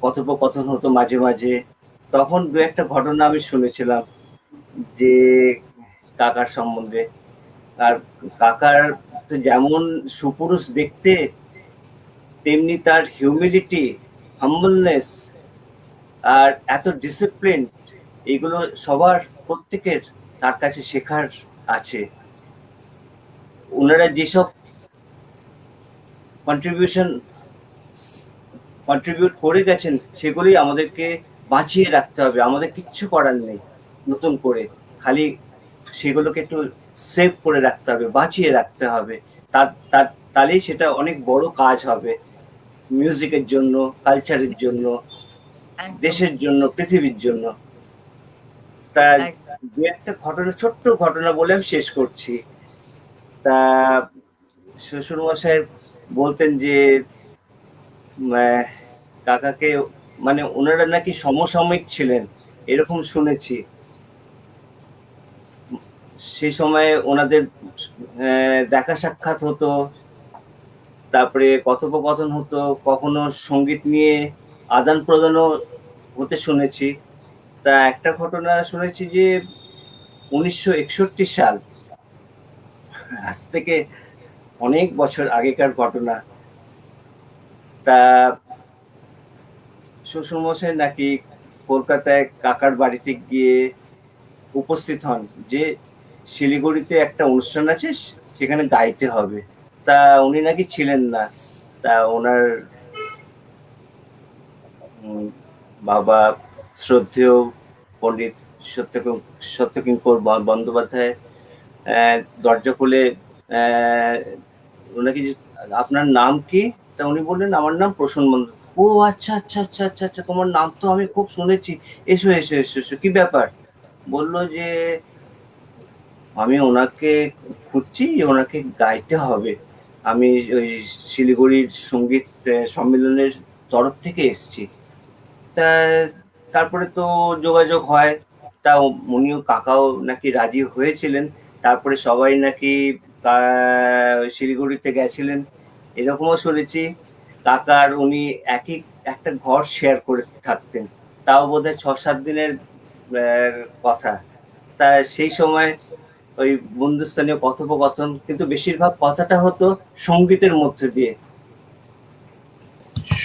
কথোপকথন হতো মাঝে মাঝে, তখন দু একটা ঘটনা আমি শুনেছিলাম যে কাকার সম্বন্ধে। আর কাকার তো যেমন সুপুরুষ দেখতে, তেমনি তার হিউমিলিটি, হাম্বলনেস, আর এত ডিসিপ্লিন, এগুলো সবার প্রত্যেকের তার কাছে শেখার আছে। ওনারা যেসব কন্ট্রিবিউশন কন্ট্রিবিউট করে গেছেন, সেগুলোই আমাদেরকে বাঁচিয়ে রাখতে হবে। আমাদের কিচ্ছু করার নেই নতুন করে, খালি সেগুলোকে একটু সেভ করে রাখতে হবে, বাঁচিয়ে রাখতে হবে। তার তার তাহলেই সেটা অনেক বড় কাজ হবে, মিউজিকের জন্য, কালচারের জন্য, একদম। দেশের জন্য, পৃথিবীর জন্য। তা একদম। দু একটা ঘটনা, ছোট্ট ঘটনা বলে আমি শেষ করছি। তা শ্বশুর মশাই বলতেন যে আহ, কাকাকে, মানে ওনারা নাকি সমসাময়িক ছিলেন, এরকম শুনেছি। সেই সময় ওনাদের দেখা সাক্ষাৎ হতো, তারপরে কথোপকথন হতো, কখনো সঙ্গীত নিয়ে আদান প্রদানও হতে শুনেছি। তা একটা ঘটনা শুনেছি যে 1961 সাল, আজ থেকে অনেক বছর আগেকার ঘটনা। তা শ্বশুরমশাই নাকি কলকাতায় কাকার বাড়িতে গিয়ে উপস্থিত হন যে শিলিগুড়িতে একটা অনুষ্ঠান আছে, সেখানে গাইতে হবে। তা উনি নাকি ছিলেন না। তা ওনার বাবা, শ্রদ্ধেয় পণ্ডিত সত্যকিঙ্কর বন্দ্যোপাধ্যায় দরজা খুলে আহ, ওনাকে আপনার নাম কি? তা উনি বললেন আমার নাম প্রসূন বন্দ্যোপাধ্যায়। ও আচ্ছা আচ্ছা আচ্ছা আচ্ছা আচ্ছা, তোমার নাম তো আমি খুব শুনেছি, এসো এসো এসো এসো, কি ব্যাপার? বললো যে আমি ওনাকে খুঁজছি, ওনাকে গাইতে হবে। আমি ওই শিলিগুড়ির সঙ্গীত সম্মেলনের তরফ থেকে এসছি। তা তারপরে তো যোগাযোগ হয়। তা উনিও, কাকাও নাকি রাজি হয়েছিলেন। তারপরে সবাই নাকি শিলিগুড়িতে গেছিলেন, এরকমও শুনেছি। কাকার উনি একই একটা ঘর শেয়ার করে থাকতেন, তাও বোধহয় 6-7 দিনের কথা। তা সেই সময় ওই বন্ধুস্থানীয় কথোপকথন, কিন্তু বেশিরভাগ কথাটা হতো সঙ্গীতের মধ্যে দিয়ে,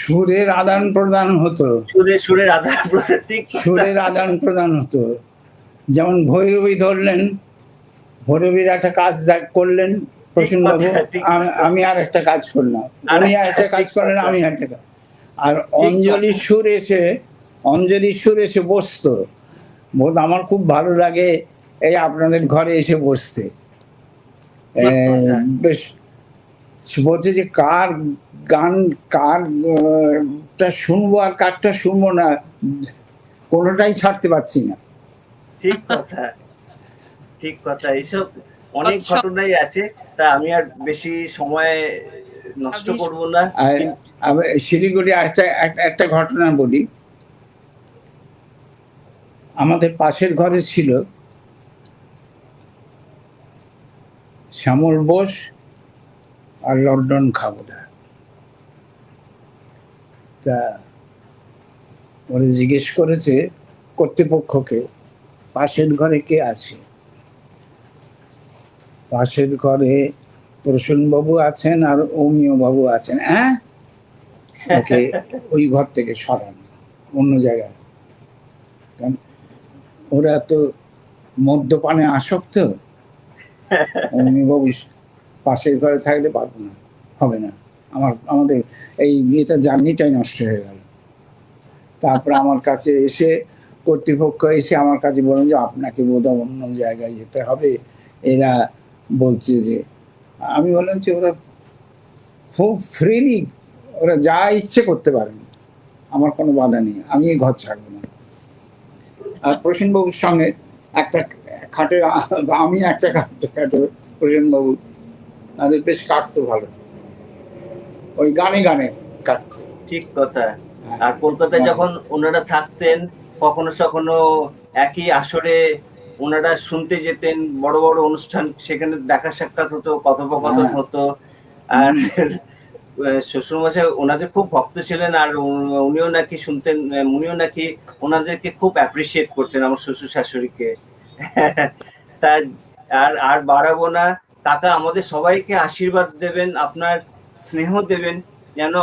সুরের আদান প্রদান হতো। সুরে সুরের আদান প্রদান, ঠিক কথা। সুরের আদান প্রদান হতো। যেমন ভৈরবী ধরলেন, ভৈরবীর একটা কাজ করলেন প্রসূন বাবু, ঠিক কথা, আমি আর একটা কাজ করলাম, উনি আর একটা কাজ ঠিক করলেন, কথা, আমি একটা কাজ। আর ঠিক অঞ্জলির কথা। সুর এসে, অঞ্জলির সুর এসে বসতো। বোধ আমার খুব ভালো লাগে এই আপনাদের ঘরে এসে বসতে। ঠিক কথা। বেশ, বলছে যে কার গান, কার টা শুনবো আর কারটা শুনবো না, কোনোটাই ছাড়তে পারছি না। ঠিক কথা, ঠিক কথা। এইসব অনেক অৎস ঘটনাই আছে। তা আমি আর বেশি সময় নষ্ট ভীষণ করব না। আর কিন্তু আবার শিলিগুড়ি একটা ঘটনা বলি। আমাদের পাশের ঘরে ছিল শ্যামল বোস আর লন্ডন খাবদা। তা ওরা জিজ্ঞেস করেছে কর্তৃপক্ষকে, পাশের ঘরে কে আছে? পাশের ঘরে প্রসূন বাবু আছেন আর অমিয় বাবু আছেন। হ্যাঁ, ওকে ওই ঘর থেকে সরান, অন্য জায়গায়। কারণ ওরা তো মদ্যপানে আসক্ত। অমিয় বাবু পাশের ঘরে থাকলে পারবো না, হবে না, আমাদের এই বিয়েটা জার্নিটাই নষ্ট হয়ে গেল। তারপর আমার কাছে এসে কর্তৃপক্ষ এসে আমার কাছে বললেন যে আপনাকে বোধহয় অন্য জায়গায় যেতে হবে, এরা বলছে যে। আমি বললাম যে ওরা খুব ফ্রিলি, ওরা যা ইচ্ছে করতে পারেন, আমার কোনো বাধা নেই, আমি এই ঘর ছাড়বো না। আর প্রসেনবাবুর সঙ্গে একটা খাটে, আমি একটা খাটে প্রসেনবাবু তাদের বেশ কাটতো ভালো, ওই গানে গানে কাটতো। ঠিক কথা। আর কলকাতায় যখন ওনারা থাকতেন, কখনো কখনো একই আসরে ওনারা শুনতে যেতেন, বড় বড় অনুষ্ঠান, সেখানে দেখা সাক্ষাৎ হতো, কথোপকথন হতো। আর শ্বশুরমশাই ওনাদের খুব ভক্ত ছিলেন, আর উনিও নাকি শুনতেন, উনিও নাকি ওনাদেরকে খুব অ্যাপ্রিসিয়েট করতেন, আমার শ্বশুর শাশুড়িকে। তা আর আর বাড়াবো না, কাকা আমাদের সবাইকে আশীর্বাদ দেবেন, আপনার স্নেহ দেবেন, যেন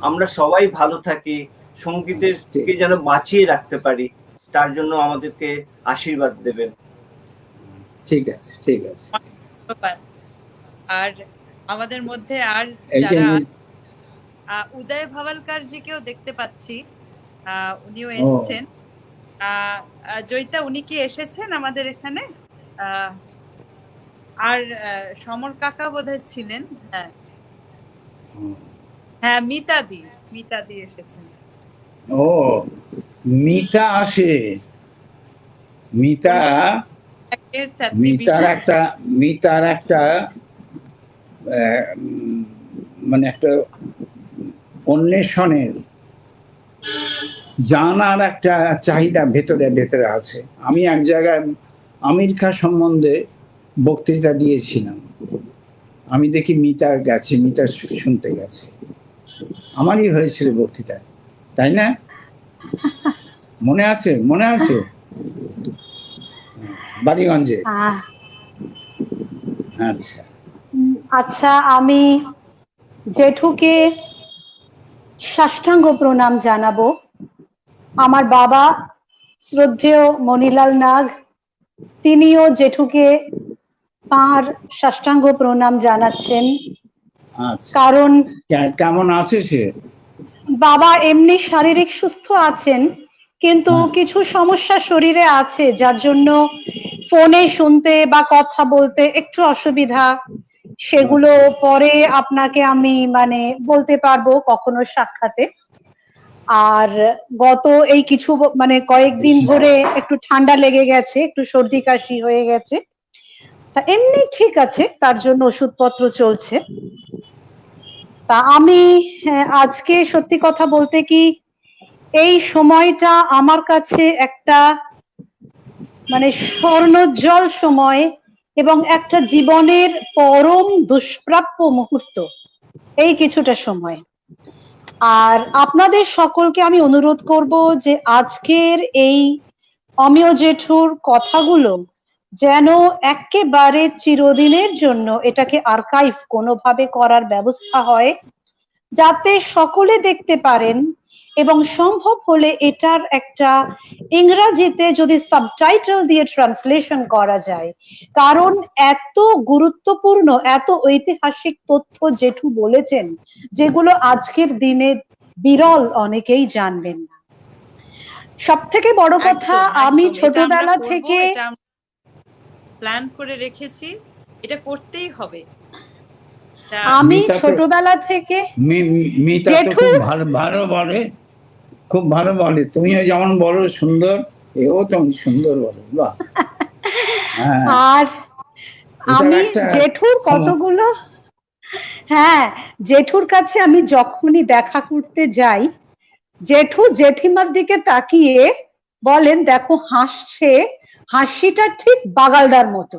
আমরা সবাই ভালো থাকি, সঙ্গীতেরকে যেন বাঁচিয়ে রাখতে পারি, তার জন্য আমাদেরকে আশীর্বাদ দেবেন। ঠিক আছে, ঠিক আছে। আর আমাদের মধ্যে আর এই যে যারা, উদয় ভাওয়ালকার জিকেও দেখতে পাচ্ছি, উনিও এসেছেন। জয়িতা, উনি কি এসেছেন আমাদের এখানে? আর সমর কাকা বোধহয় ছিলেন। হ্যাঁ হ্যাঁ, মিতাদি এসেছেন। ও, মিতা আসে। মিতার একটা মানে একটা অন্বেষণের জানার একটা চাহিদা ভেতরে ভেতরে আছে। আমি এক জায়গায় আমির খাঁ সম্বন্ধে বক্তৃতা দিয়েছিলাম, আমি দেখি মিতা গেছে, মিতা শুনতে গেছে, আমারই হয়েছিল বক্তৃতা, তাই না? মনে আছে? মনে আছে? বালিগঞ্জে। আচ্ছা আচ্ছা, আমি জেঠুকে সাষ্টাঙ্গ প্রণাম জানাবো। আমার বাবা শ্রদ্ধেয় মণিলাল নাগ, তিনিও জেঠুকে তাঁর সাষ্টাঙ্গ প্রণাম জানাচ্ছেন। কারণ কেমন আছে সে? বাবা এমনি শারীরিক সুস্থ আছেন, কিন্তু কিছু সমস্যা শরীরে আছে, যার জন্য ফোনে শুনতে বা কথা বলতে একটু অসুবিধা। সেগুলো পরে আপনাকে আমি মানে বলতে পারবো কখনো সাক্ষাতে। আর গত এই কিছু মানে কয়েকদিন ধরে একটু ঠান্ডা লেগে গেছে, একটু সর্দি কাশি হয়ে গেছে, এমনি ঠিক আছে, তার জন্য ওষুধপত্র চলছে। তা আমি আজকে সত্যি কথা বলতে কি, এই সময়টা আমার কাছে একটা মানে স্বর্ণোজ্জ্বল সময় এবং একটা জীবনের পরম দুষ্প্রাপ্য মুহূর্ত, এই কিছুটা সময়। আর আপনাদের সকলকে আমি অনুরোধ করব যে আজকের এই অমিয় জেঠুর কথাগুলো যেন একেবারে চিরদিনের জন্য এটাকে আর্কাইভ কোনোভাবে করার ব্যবস্থা হয়, যাতে সকলে দেখতে পারেন, এবং সম্ভব হলে এটার একটা ইংরেজিতে যদি সাবটাইটেল দিয়ে ট্রান্সলেশন করা যায়। কারণ এত গুরুত্বপূর্ণ, এত ঐতিহাসিক তথ্য জেঠু বলেছেন, যেগুলো আজকের দিনে বিরল, অনেকেই জানবেন না। সব থেকে বড় কথা, আমি ছোটবেলা থেকে প্ল্যান করে রেখেছি, এটা করতেই হবে। আমি ছোটবেলা থেকে জেঠু ভালো বলে, খুব ভালো বলে, তুমিও যেমন বলো সুন্দর, এও তেমন সুন্দর বলে। বাহ। আর আমি জেঠুর কতগুলো, হ্যাঁ, জেঠুর কাছে আমি যখনই দেখা করতে যাই, জেঠু জেঠিমার দিকে তাকিয়ে বলেন, দেখো হাসছে, হাসিটা ঠিক বাগালদার মতো।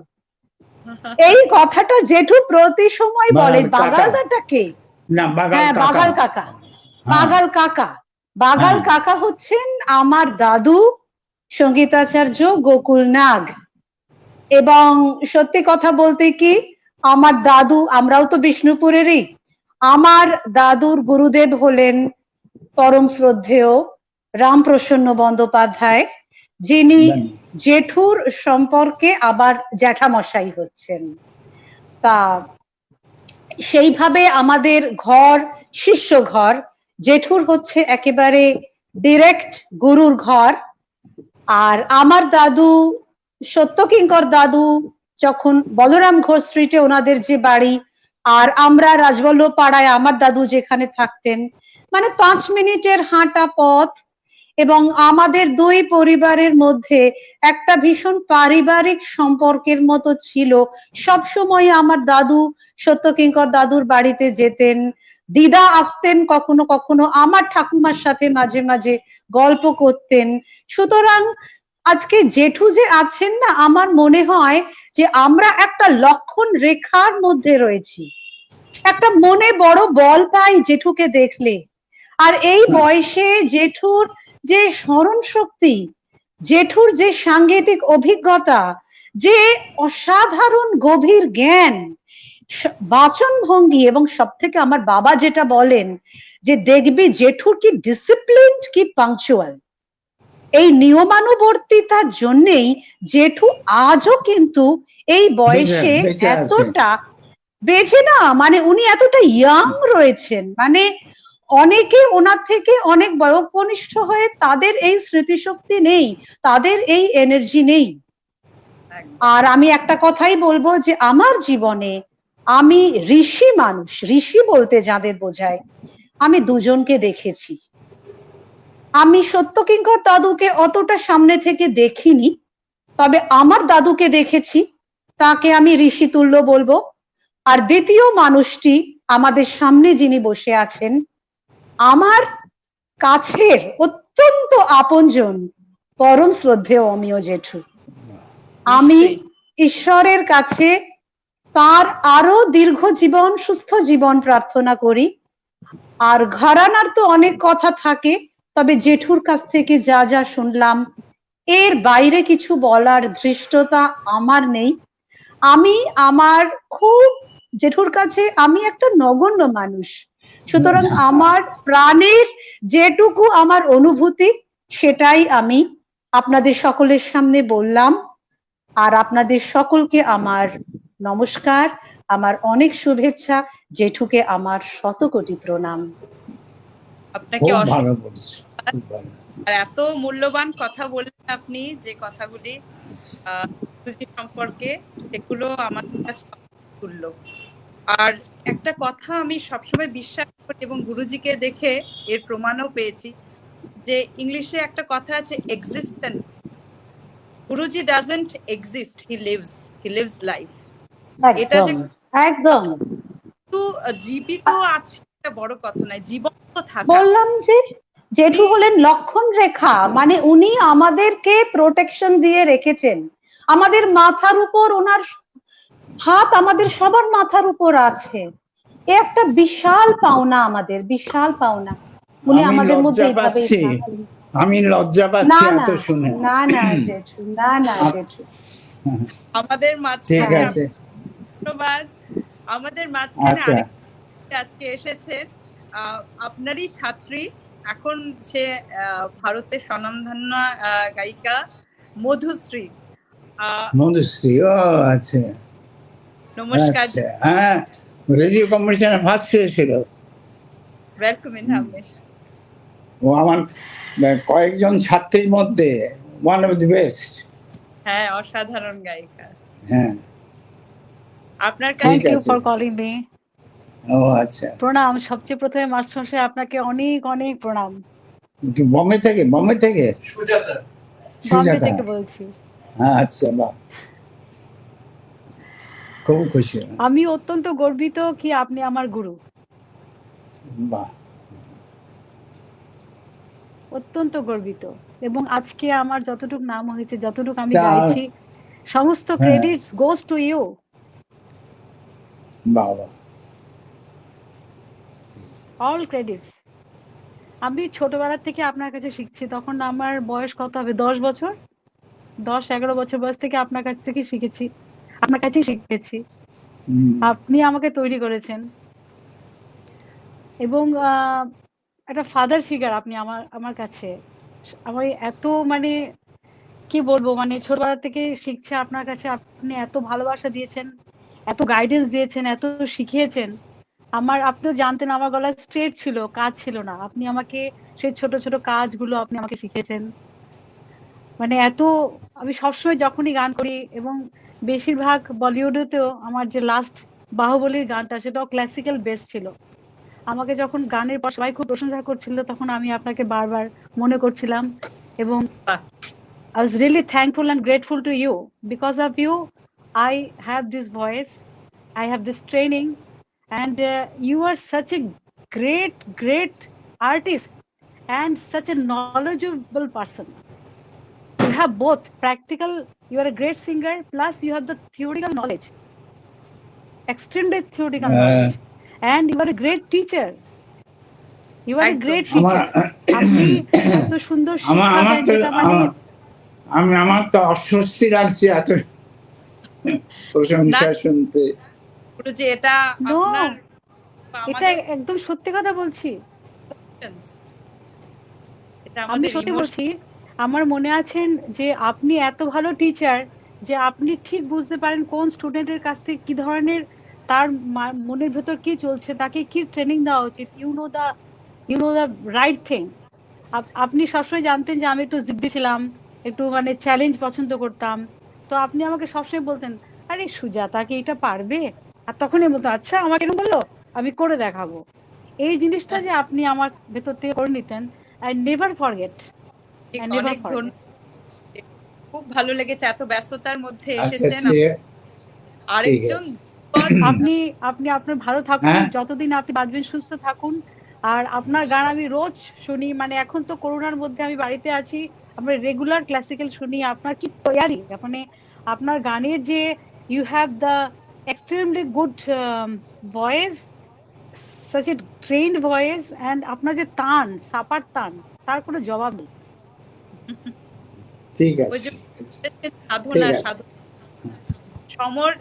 এই কথাটা জেঠু প্রতি সময় বলে। বাগালদাটা কে? হ্যাঁ, বাগাল কাকা। বাগাল কাকা, বাগাল কাকা হচ্ছেন আমার দাদু সঙ্গীতাচার্য গোকুল নাগ। এবং সত্যি কথা বলতে কি, আমার দাদু, আমরাও তো বিষ্ণুপুরেরই, আমার দাদুর গুরুদেব হলেন পরম শ্রদ্ধেয় রামপ্রসন্ন বন্দ্যোপাধ্যায়, যিনি জেঠুর সম্পর্কে আবার জ্যাঠামশাই হচ্ছেন। তা সেইভাবে আমাদের ঘর শিষ্য ঘর, জেঠুর হচ্ছে একেবারে ডিরেক্ট গুরুর ঘর। আর আমার দাদু সত্যকিঙ্কর দাদু যখন বলরাম ঘোষ স্ট্রিটে ওনাদের যে বাড়ি, আর আমরা রাজবল্লভ পাড়ায় আমার দাদু যেখানে থাকতেন, মানে 5 মিনিটের হাঁটা পথ। এবং আমাদের দুই পরিবারের মধ্যে একটা ভীষণ পারিবারিক সম্পর্কের মতো ছিল। সবসময় আমার দাদু সত্যকিঙ্কর দাদুর বাড়িতে যেতেন, দিদা আসতেন কখনো কখনো, আমার ঠাকুমার সাথে মাঝে মাঝে গল্প করতেন। সুতরাং আজকে জেঠু যে আছেন না, আমার মনে হয় যে আমরা একটা লক্ষণ রেখার মধ্যে রয়েছি। একটা মনে বড় বল পাই জেঠুকে দেখলে। আর এই বয়সে জেঠুর যে স্মরণ শক্তি, জেঠুর যে সাংগীতিক অভিজ্ঞতা, যে অসাধারণ গভীর জ্ঞান, বাচন ভঙ্গি, এবং সব থেকে আমার বাবা যেটা বলেন যে দেখবি জেঠুর কি ডিসিপ্লিন, কি পাংচুয়াল। এই নিয়মানুবর্তিতার জন্যেই জেঠু আজও কিন্তু এই বয়সে বেঁচে আছে। এতটা বেঁচে না, মানে উনি এতটা ইয়াং রয়েছেন। মানে অনেকে ওনার থেকে অনেক বয়োকনিষ্ঠ হয়ে তাদের এই স্মৃতিশক্তি নেই, তাদের এই এনার্জি নেই। একদম। আর আমি একটা কথাই বলবো যে আমার জীবনে আমি ঋষি মানুষ, ঋষি বলতে যাদের বোঝায়, আমি দুজনকে দেখেছি। আমি সত্যকিঙ্কর দাদুকে অতটা সামনে থেকে দেখিনি, তবে আমার দাদুকে দেখেছি, তাকে আমি ঋষি তুল্য বলবো। আর দ্বিতীয় মানুষটি আমাদের সামনে যিনি বসে আছেন, আমার কাছের অত্যন্ত আপনজন, পরম শ্রদ্ধেয় অমিয় জেঠু। আমি নিশ্চয়ই। ঈশ্বরের কাছে তার আরো দীর্ঘ জীবন, সুস্থ জীবন প্রার্থনা করি। আর ঘরানার তো অনেক কথা থাকে, তবে জেঠুর কাছ থেকে যা যা শুনলাম, এর বাইরে কিছু বলার ধৃষ্টতা আমার নেই। আমি আমার খুব জেঠুর কাছে আমি একটা নগণ্য মানুষ, সুতরাং আমার প্রাণের যেটুকু আমার অনুভূতি সেটাই আমি আপনাদের সকলের সামনে বললাম। আর আপনাদের সকলকে আমার নমস্কার, আমার অনেক শুভেচ্ছা, জেঠুকে আমার শতকোটি প্রণাম। আপনাকে খুব অসংখ্য ভালো বলছো, খুব ভালো। আর এত মূল্যবান কথা বললেন আপনি, যে কথাগুলি গুরুজি সম্পর্কে, সেগুলো আমাদের কাছে তুল্য। আর একটা কথা আমি সবসময় বিশ্বাস করি, এবং গুরুজিকে দেখে এর প্রমাণও পেয়েছি, যে ইংলিশে একটা কথা আছে, existent. Guruji doesn't exist, he lives life. এটা যে একদম একদম শুধু জীবিত আছে এটা বড় কথা নয়, জীবন্ত থাকা। বললাম যে জেঠু হলেন লক্ষণ রেখা, মানে উনি আমাদেরকে প্রোটেকশন দিয়ে রেখেছেন। আমাদের মাথার উপর ওনার হাত, আমাদের সবার মাথার উপর আছে। এ একটা বিশাল পাওনা, আমাদের বিশাল পাওনা। উনি আমি আমাদের মধ্যে লজ্জা এইভাবেই পাচ্ছি, থাকেন। আমি লজ্জা না পাচ্ছি না এত শুনে। না না জেঠু, না না জেঠু। আমাদের ঠিক মাঝখানে আছে, ধন্যবাদ। আমাদের মাঝখানে আচ্ছা। আরেক আজকে এসেছেন, আপনারই ছাত্রী, এখন সে ভারতের স্বনামধন্য গায়িকা মধুশ্রী। মধুশ্রী, ও আচ্ছা নমস্কার, আচ্ছা, হ্যাঁ, রেডিও কম্পিটিশনে ফার্স্ট হয়েছিল। Welcome in হামেশা। ও আমার কয়েকজন ছাত্রীর মধ্যে ওয়ান অফ দি বেস্ট। হ্যাঁ, অসাধারণ গায়িকা। হ্যাঁ, আপনার ঠিক কাছে থ্যাংক ইউ আছে। For calling me. ও আচ্ছা, প্রণাম। সবচেয়ে প্রথমে মাস্টারমশাই আপনাকে অনেক অনেক প্রণাম। কি বোম্বে থেকে? বোম্বে থেকে বম্বে সুজাতা, থেকে বলছি। হ্যাঁ, আচ্ছা, বাহ, খুব খুশি হলাম। আমি অত্যন্ত গর্বিত কি আপনি আমার গুরু, বাহ, অত্যন্ত গর্বিত। এবং আজকে আমার যতটুকু নাম হয়েছে, যতটুকু আমি তা গাইছি, সমস্ত হ্যাঁ, ক্রেডিটস গোস টু ইউ। বাহ বাহ, অল ক্রেডিটস। আমি ছোটবেলা থেকে আপনার কাছে শিখছি, তখন আমার বয়স কত হবে, 10 বছর, 10-11 বছর বয়স থেকে আপনার কাছ থেকে শিখেছি, আপনার কাছেই শিখেছি। হুম, আপনি আমাকে তৈরি করেছেন, এবং একটা ফাদার ফিগার আপনি আমার আমার কাছে। আমি এত মানে কি বলবো, মানে ছোটবেলা থেকে শিখছে আপনার কাছে, আপনি এত ভালোবাসা দিয়েছেন, এত গাইডেন্স দিয়েছেন, এত শিখিয়েছেন। আপনি তো জানতেন আমার গলা স্ট্রেট ছিল, কাজ ছিল না, আপনি আমাকে সেই ছোট ছোট কাজগুলো আপনি আমাকে শিখিয়েছেন। মানে এত, আমি সবসময় যখনই গান করি এবং বেশিরভাগ বলিউডেতেও আমার যে লাস্ট বাহুবলীর গানটা সেটাও ক্লাসিক্যাল বেস ছিল। আমাকে যখন গানের পর সবাই খুব প্রশংসা করছিল তখন আমি আপনাকে বারবার মনে করছিলাম এবং বাহ, I was really thankful and grateful to you. Because of you, I have this voice, I have this training, and you are such a great artist and such a knowledgeable person. You have both practical, you are a great singer, plus you have the theoretical knowledge, extremely theoretical knowledge, and you are a great teacher. You are a একদম great আমার teacher. আপনি এত সুন্দর আমার শিক্ষা আমার দেন তো যেটা মানে আমার তো অস্বস্তি লাগছে এত প্রশংসা শুনতে। গুরুজি, এটা নো, আপনার বা এটা আমাদের একদম সত্যি কথা বলছি। emotions, এটা আমি আমাদের সত্যি ইমোশন। বলছি, আমার মনে আছেন যে আপনি এত ভালো টিচার যে আপনি ঠিক বুঝতে পারেন কোন স্টুডেন্টের কাছ থেকে কি ধরনের তার মনের ভেতর কি চলছে, তাকে কি ট্রেনিং দেওয়া উচিত। You know the right thing. আপনি সবসময় জানতেন যে আমি একটু জিদ্দি ছিলাম, একটু মানে চ্যালেঞ্জ পছন্দ করতাম। তো আপনি আমাকে সবসময় বলতেন, আরে সুজাতা কি এটা পারবে, আর তখনই বলতো আচ্ছা আমাকে এরকম বললো, আমি করে দেখাবো। এই জিনিসটা যে আপনি আমার ভেতর থেকে করে নিতেন, I never forget, I never অনেক ফরগেট। ধন্যবাদ, খুব ভালো লেগেছে এত ব্যস্ততার মধ্যে আচ্ছা, এসেছেন। ঠিক আরেকজন আছে। বিপদ, আপনি আপনি আপনার ভালো থাকুন, হ্যাঁ, যতদিন আপনি বাঁচবেন সুস্থ থাকুন। আর আপনার গান আমি রোজ শুনি, মানে এখন তো করোনার মধ্যে আমি বাড়িতে আছি, আমরা রেগুলার ক্লাসিক্যাল শুনি। আপনার কি তৈরি, মানে আপনার গানের যে you have the extremely good voice, such a trained voice, and আপনার যে তান, সাপার তান, তার কোনো জবাব নেই। ঠিক ওই আছে, যে ঠিক সাধনা আছে। সাধনা সমর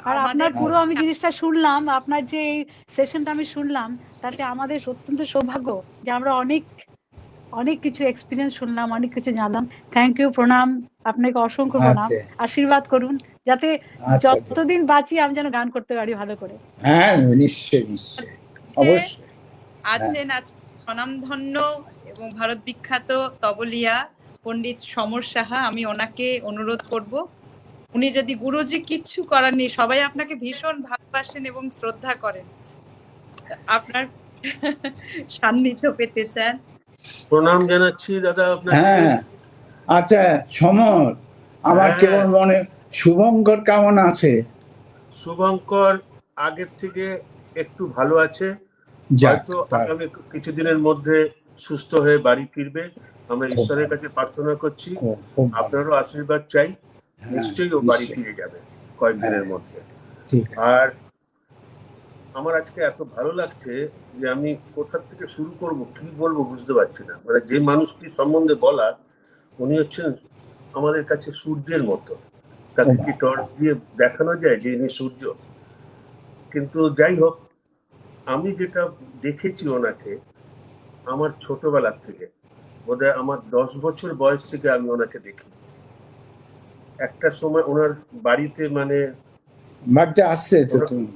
আর আমাদের আপনার পুরো আমি জিনিসটা শুনলাম, আপনার যে এই সেশনটা আমি শুনলাম, তাতে আমাদের অত্যন্ত সৌভাগ্য যে আমরা অনেক অনেক কিছু এক্সপিরিয়েন্স শুনলাম, অনেক কিছু জানলাম। থ্যাংক ইউ, প্রণাম, আপনাকে অসংখ্য প্রণাম। আচ্ছা, আশীর্বাদ করুন যাতে আচ্ছা, ঠিক। যতদিন বাঁচি আমি যেন গান করতে পারি ভালো করে। হ্যাঁ, নিশ্চয়ই, নিশ্চয়ই, অবশ্যই। আছেন স্বনামধন্য এবং ভারত বিখ্যাত তবলিয়া পণ্ডিত সমর সাহা। আমি ওনাকে অনুরোধ করব, উনি যদি, গুরুজি কিচ্ছু করার নেই, সবাই আপনাকে ভীষণ ভালোবাসেন এবং শ্রদ্ধা করেন, আপনার সান্নিধ্য পেতে চান। প্রণাম জানাচ্ছি দাদা আপনাকে। হ্যাঁ, আচ্ছা সমর, আমার হ্যাঁ। কেবল মনে, শুভঙ্কর কেমন আছে? শুভঙ্কর আগের থেকে একটু ভালো আছে, যাক, হয়তো আগামী কিছুদিনের মধ্যে সুস্থ হয়ে বাড়ি ফিরবে। আমরা ঈশ্বরের কাছে প্রার্থনা করছি, খুব ভালো। আপনারও আশীর্বাদ চাই। হ্যাঁ, নিশ্চয়ই ও বাড়ি নিশ্চয়ই। ফিরে যাবে কয়েকদিনের মধ্যে। ঠিক আছে। আর আমার আজকে এত ভালো লাগছে যে আমি কোথা থেকে শুরু করব, কি বলবো বুঝতে পারছি না। মানে যে মানুষটি সম্বন্ধে বলা, উনি হচ্ছেন আমাদের কাছে সূর্যের মতো। তাকে কি টর্চ দিয়ে দেখানো যায় যে ইনি সূর্য? কিন্তু যাই হোক, আমি যেটা দেখেছি ওনাকে আমার ছোটবেলার থেকে, বোধহয় আমার 10 বছর বয়স থেকে আমি ওনাকে দেখি। একটা সময় ওনার বাড়িতে, মানে বাড়িতে আসছে তো তুমি?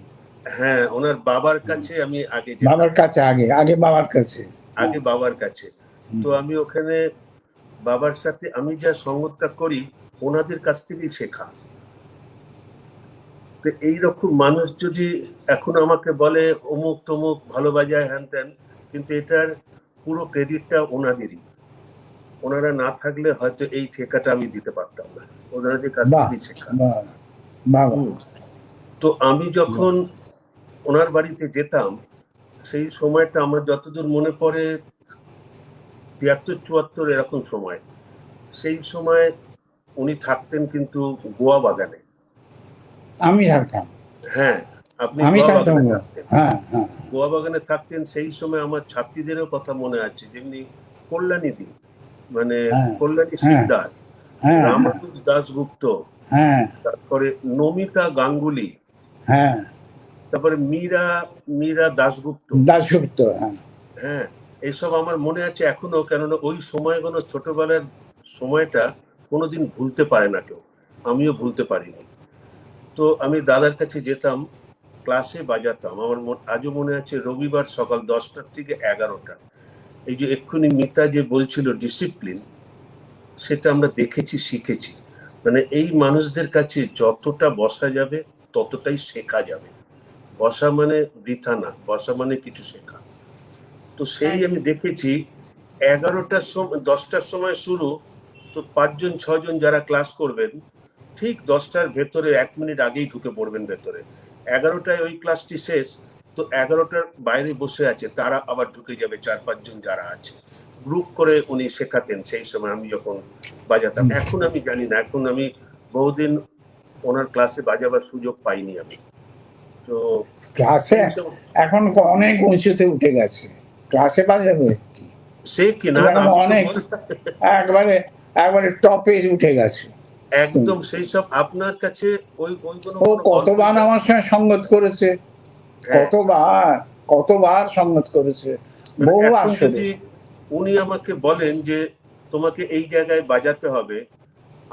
হ্যাঁ, ওনার বাবার কাছে আমি আগে যেতাম। বাবার কাছে, আগে বাবার কাছে। আগে বাবার কাছে। তো আমি ওখানে বাবার সাথে আমি যা সঙ্গতটা করি ওনাদের কাছ থেকেই শেখা। তো এইরকম মানুষ যদি এখন আমাকে বলে অমুক তমুক ভালো বাজায় হ্যান ত্যান, কিন্তু এটার পুরো ক্রেডিটটা ওনাদেরই। ওনারা না থাকলে হয়তো এই ঠেকাটা আমি দিতে পারতাম না, ওনাদের কাছ থেকেই শেখা। তো আমি যখন ওনার বাড়িতে যেতাম, সেই সময়টা আমার যতদূর মনে পড়ে 73-74 এরকম সময়। সেই সময় উনি থাকতেন কিন্তু গোয়া বাগানে। আমি থাকতাম। হ্যাঁ, আপনি আমি গোয়া থাকতাম। বাগানে থাকতেন। হ্যাঁ, হ্যাঁ, গোয়া বাগানে থাকতেন। সেই সময় আমার ছাত্রীদেরও কথা মনে আছে, যেমনি কল্যাণীদি, মানে কল্যাণী সিকদার, রামানুজ দাশগুপ্ত, তারপরে নমিতা গাঙ্গুলি, তারপরে মীরা দাশগুপ্ত। হ্যাঁ, এইসব আমার মনে আছে এখনো, কেননা ওই সময়গুলো, ছোটবেলার সময়টা কোনোদিন ভুলতে পারে না কেউ, আমিও ভুলতে পারিনি। তো আমি দাদার কাছে যেতাম, ক্লাসে বাজাতাম। আমার আজও মনে আছে, রবিবার সকাল 10টা থেকে 11টা। এই যে এক্ষুনি মিতা যে বলছিল ডিসিপ্লিন, সেটা আমরা দেখেছি, শিখেছি। মানে এই মানুষদের কাছে যতটা বসা যাবে ততটাই শেখা যাবে। বসা মানে বৃথা না, বসা মানে কিছু শেখা। তো সেই আমি দেখেছি 11টার সময় 10টার সময় শুরু, তো 5জন 6জন যারা ক্লাস করবেন ঠিক 10টার ভেতরে 1 মিনিট আগেই ঢুকে পড়বেন ভেতরে। 11টায় ওই ক্লাসটি শেষ, তো 11টার বাইরে বসে আছে তারা আবার ঢুকে যাবে 4-5 জন যারা আছে। গ্রুপ করে উনি শেখাতেন সেই সময় আমি যখন বাজাতাম। এখন আমি জানি না, এখন আমি বহুদিন ওনার ক্লাসে বাজাবার সুযোগ পাইনি আমি। তো ক্লাসে এখন অনেক উঁচুতে উঠে গেছে, ক্লাসে বাজাবে কি সে কিনা অনেক একবারে একবারে টপে উঠে গেছে একদম। সেই সব আপনার কাছে ওই ও কতবার আমার সঙ্গে সঙ্গত করেছে, কতবার সঙ্গত করেছে, বহু আসলে। উনি আমাকে বলেন যে তোমাকে এই জায়গায় বাজাতে হবে,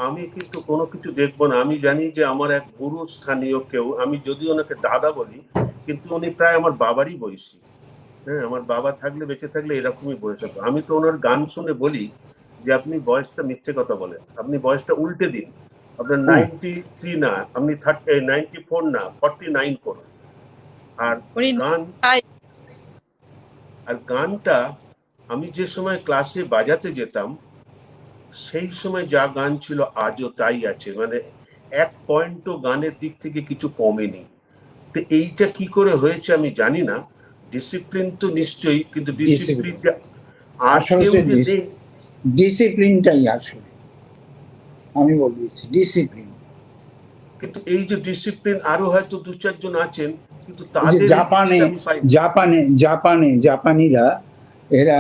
আমি কিন্তু কোনো কিছু দেখবো না। আমি জানি যে আমার এক গুরু স্থানীয় কেউ, আমি যদি ওনাকে দাদা বলি কিন্তু উনি প্রায় আমার বাবারই বয়সী। হ্যাঁ, আমার বাবা থাকলে, বেঁচে থাকলে এরকমই বয়স হতো। আমি তো ওনার গান শুনে বলি যে আপনি বয়সটা মিথ্যে কথা বলেন, আপনি বয়সটা উল্টে দিন, আপনার 93 না, আপনি 94 না, 49 করুন। আর গানটা আমি যে সময় ক্লাসে বাজাতে যেতাম সেই সময় যা গান ছিল আজও তাই আছে, মানে 1 পয়েন্টও গানের দিক থেকে কিছু কমেনি। তো এইটা কি করে হয়েছে আমি জানি না। ডিসিপ্লিন তো নিশ্চয়ই, কিন্তু ডিসিপ্লিনটা আর কেউ যে ডিসিপ্লিনটাই আসলে আমি বলছি, ডিসিপ্লিন। কিন্তু এই যে ডিসিপ্লিন আরো হয়তো 2-4 জন আছেন, কিন্তু জাপানিরা এরা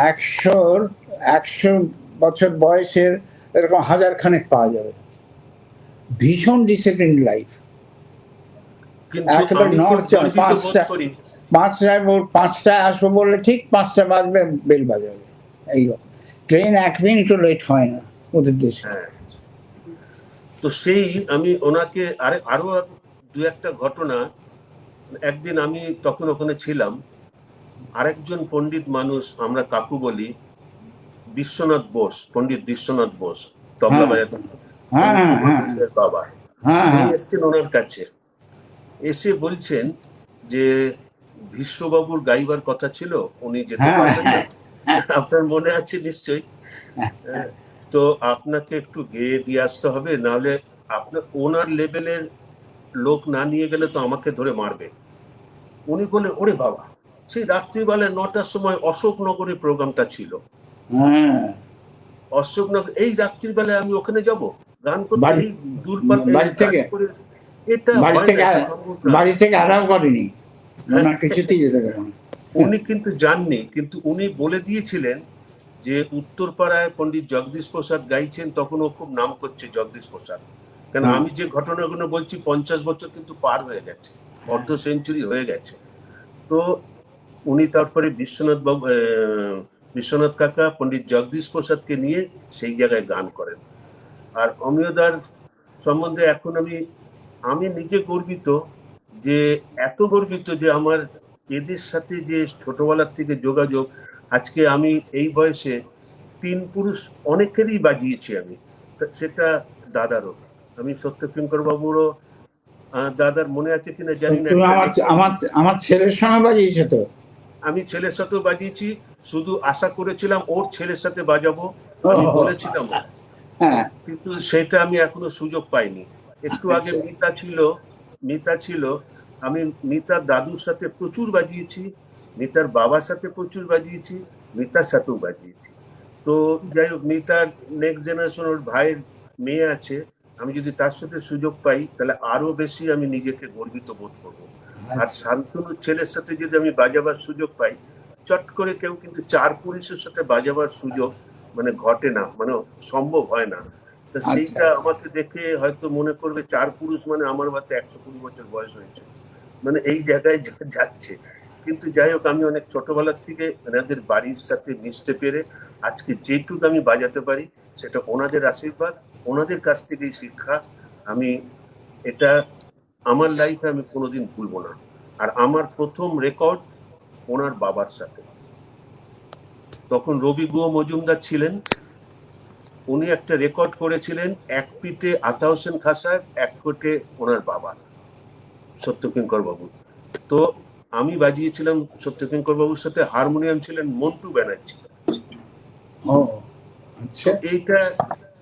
100 বছর বয়সের এরকম 1000 খানেক পাওয়া যাবে, ভীষণ ডিসিপ্লিন লাইফ। একেবারে নড়চড়, 5টায় আসবো বললে ঠিক 5টা বাজবে, বেল বাজাবে। এইরকম ট্রেন 1 মিনিটও লেট হয় না ওদের দেশে। তো সেই আমি ওনাকে আরো 2-1টা ঘটনা। একদিন আমি তখন ওখানে ছিলাম, আরেকজন পণ্ডিত মানুষ, আমরা কাকু বলি, বিশ্বনাথ বোস, পণ্ডিত বিশ্বনাথ বোস, তবলা বাজাতেন, বাবা, উনি এসছেন ওনার কাছে। এসে বলছেন যে বিশ্ববাবুর গাইবার কথা ছিল, উনি যেতে পারবেন না, আপনার মনে আছে নিশ্চয়ই, তো আপনাকে একটু গেয়ে দিয়ে আসতে হবে, নাহলে আপনার ওনার লেভেলের লোক না নিয়ে গেলে তো আমাকে ধরে মারবে। উনি বলে ওরে বাবা, সেই রাত্রিবেলায় 9টার সময় অশোকনগরে প্রোগ্রামটা ছিল। অশোকনগর, এই রাত্রিবেলায় আমি ওখানে যাব গান করতে, এই দূরপাল্লা এটা বাড়ি থেকে আরাম করেনি, কিছুতেই যেতে পারে না। উনি কিন্তু জাননি, কিন্তু উনি বলে দিয়েছিলেন যে উত্তরপাড়ায় পণ্ডিত জগদীশ প্রসাদ গাইছেন, তখন ও খুব নাম করছে জগদীশ প্রসাদ। কেন আমি যে ঘটনাগুলো বলছি 50 বছর কিন্তু পার হয়ে গেছে, অর্ধ সেঞ্চুরি হয়ে গেছে। তো উনি তারপরে বিশ্বনাথ কাকা পণ্ডিত জগদীশ প্রসাদকে নিয়ে সেই জায়গায় গান করেন। আর অমিয়দার সম্বন্ধে এখন আমি নিজে গর্বিত, যে এত গর্বিত যে আমার এদের সাথে যে ছোটবেলার থেকে যোগাযোগ। আজকে আমি এই বয়সে 3 পুরুষ অনেকেরই বাজিয়েছি আমি, সেটা দাদারও, আমি সত্যকিঙ্কর বাবুরও দাদার মনে আছে কিনা জানি না, আমার ছেলের সঙ্গে বাজিয়েছে তো, আমি ছেলের সাথেও বাজিয়েছি, শুধু আশা করেছিলাম ওর ছেলের সাথে বাজাবো, আমি বলেছিলাম, কিন্তু সেটা আমি এখনো সুযোগ পাইনি। একটু আগে মিতা ছিল, আমি মিতার দাদুর সাথে প্রচুর বাজিয়েছি, মিতার বাবার সাথে প্রচুর বাজিয়েছি, মিতার সাথেও বাজিয়েছি। তো যাই হোক, মিতার নেক্সট জেনারেশন, ওর ভাইয়ের মেয়ে আছে, আমি যদি তার সাথে সুযোগ পাই তাহলে আরো বেশি আমি নিজেকে গর্বিত বোধ করবো। আর শান্তনুর ছেলের সাথে যদি আমি বাজাবার সুযোগ পাই, চট করে কেউ কিন্তু 4 পুরুষের সাথে বাজাবার সুযোগ মানে ঘটে না, মানে সম্ভব হয় না। তো সেইটা আমাকে দেখে হয়তো মনে করবে 4 পুরুষ মানে আমার হয়তো 120 বছর বয়স হয়েছে, মানে এই জায়গায় যাচ্ছে। কিন্তু যাই হোক, আমি অনেক ছোটবেলার থেকে এনাদের বাড়ির সাথে মিশতে পেরে আজকে যেটুকু আমি বাজাতে পারি সেটা ওনাদের আশীর্বাদ, ওনাদের কাছ থেকেই শিক্ষা। আমি এটা আমার লাইফে আমি কোনোদিন ভুলবো না। আর আমার প্রথম রেকর্ড ওনার বাবার সাথে, তখন রবি গুহ মজুমদার ছিলেন, উনি একটা রেকর্ড করেছিলেন, এক পিঠে আতা হোসেন খাঁ সাহেব, এক পিঠে ওনার বাবা সত্যকিঙ্কর বাবু। তো আমি বাজিয়েছিলাম সত্যকিঙ্কর বাবুর সাথে, হারমোনিয়াম ছিলেন মন্টু ব্যানার্জি। ও তো আচ্ছা। এইটা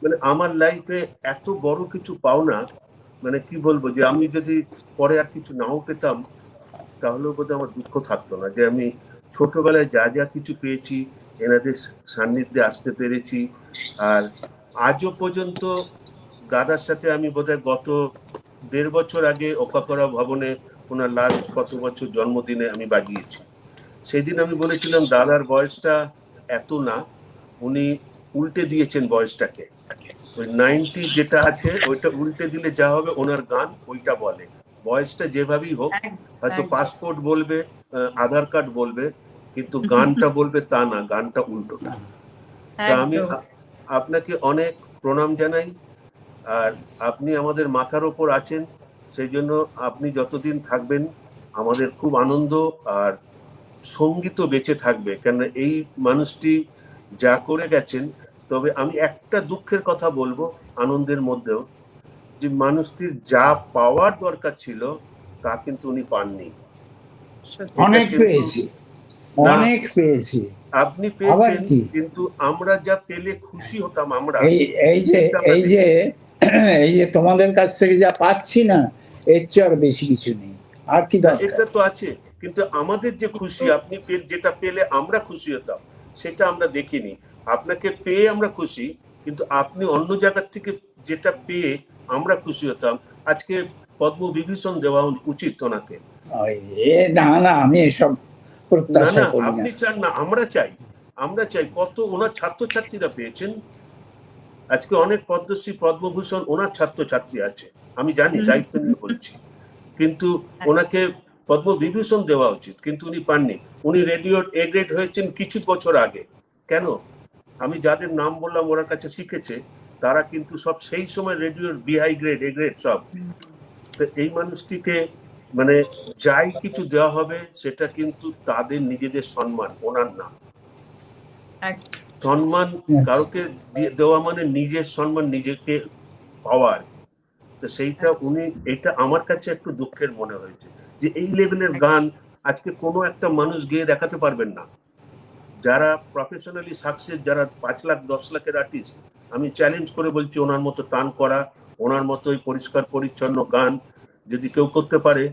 মানে আমার লাইফে এত বড় কিছু পাওনা, মানে কি বলবো, যে আমি যদি পরে আর কিছু নাও পেতাম তাহলেও বোধহয় আমার দুঃখ থাকতো না, যে আমি ছোটবেলায় যা যা কিছু পেয়েছি, এনাদের সান্নিধ্যে আসতে পেরেছি। আর আজও পর্যন্ত দাদার সাথে আমি বোধহয় গত 1.5 বছর আগে ওকাকরা ভবনে ওনার লাস্ট কত বছর জন্মদিনে আমি বাজিয়েছি। সেদিন আমি বলেছিলাম দাদার বয়সটা এত না, উনি উল্টে দিয়েছেন বয়সটাকে। ওই 90 যেটা আছে ওইটা উল্টে দিলে যা হবে, ওনার গান ওইটা বলে। বয়সটা যেভাবেই হোক, হয়তো পাসপোর্ট বলবে, আধার কার্ড বলবে, কিন্তু গানটা বলবে তা না, গানটা উল্টোটা। তা আমি আপনাকে অনেক প্রণাম জানাই। আর আপনি আমাদের মাথার ওপর আছেন, সেই জন্য আপনি যতদিন থাকবেন আমাদের খুব আনন্দ। আর সঙ্গীতও বেঁচে থাকবে, কেন এই মানুষটি যা করে গেছেন। তবে আমি একটা দুঃখের কথা বলবো আনন্দের মধ্যেও, যে মানুষটির যা পাওয়ার দরকার ছিল তা কিন্তু উনি পাননি। অনেক পেয়েছি, অনেক পেয়েছি। আপনি পেয়েছেন, কিন্তু আমরা যা পেলে খুশি হতাম আমরা, এই যে তোমাদের কাছ থেকে যা পাচ্ছি না, এর চেয়ে আর বেশি কিছু নেই। আর কি দরকার? এটা তো আছে, কিন্তু আমাদের যে খুশি, আপনি যেটা পেলে আমরা খুশি হতাম, সেটা আমরা দেখিনি। আপনাকে পেয়ে আমরা খুশি, কিন্তু আপনি অন্য জায়গার থেকে যেটা পেয়ে আমরা খুশি হতাম। আজকে পদ্মবিভূষণ দেওয়া উচিত ওনাকে। না না, আমি এসব প্রত্যাশা করি না। আপনি চান না, আমরা চাই। আমরা চাই। কত ওনার ছাত্রছাত্রীরা পেয়েছেন। আজকে অনেক পদ্মশ্রী পদ্মভূষণ ওনার ছাত্রছাত্রী আছে, আমি জানি, দায়িত্ব নিয়ে বলছি। কিন্তু ওনাকে পদ্মবিভূষণ দেওয়া উচিত, কিন্তু উনি পাননি। উনি রেডিওর এ গ্রেড হয়েছেন কিছু বছর আগে। কেন? আমি যাদের নাম বললাম ওরা কাছে শিখেছে, তারা কিন্তু সব সেই সময় রেডিওর বিহাই গ্রেড, এ গ্রেড সব। তো এই মানুষটিকে মানে যাই কিছু দেওয়া হবে সেটা কিন্তু তাদের নিজেদের সম্মান, ওনার না। সম্মান কাউকে দেওয়া মানে নিজের সম্মান নিজেকে পাওয়া আর কি। তো সেইটা উনি, এটা আমার কাছে একটু দুঃখের মনে হয়েছে, যে এই লেভেলের গান আজকে কোনো একটা মানুষ গেয়ে দেখাতে পারবেন না। যারা প্রফেশনালি সাকসেস, যারা 5 লাখ 10 লাখের আর্টিস্ট, আমি চ্যালেঞ্জ করে বলছি ওনার মতো টান করা, ওনার মতোই পরিষ্কার পরিচ্ছন্ন গান যদি কেউ করতে পারে,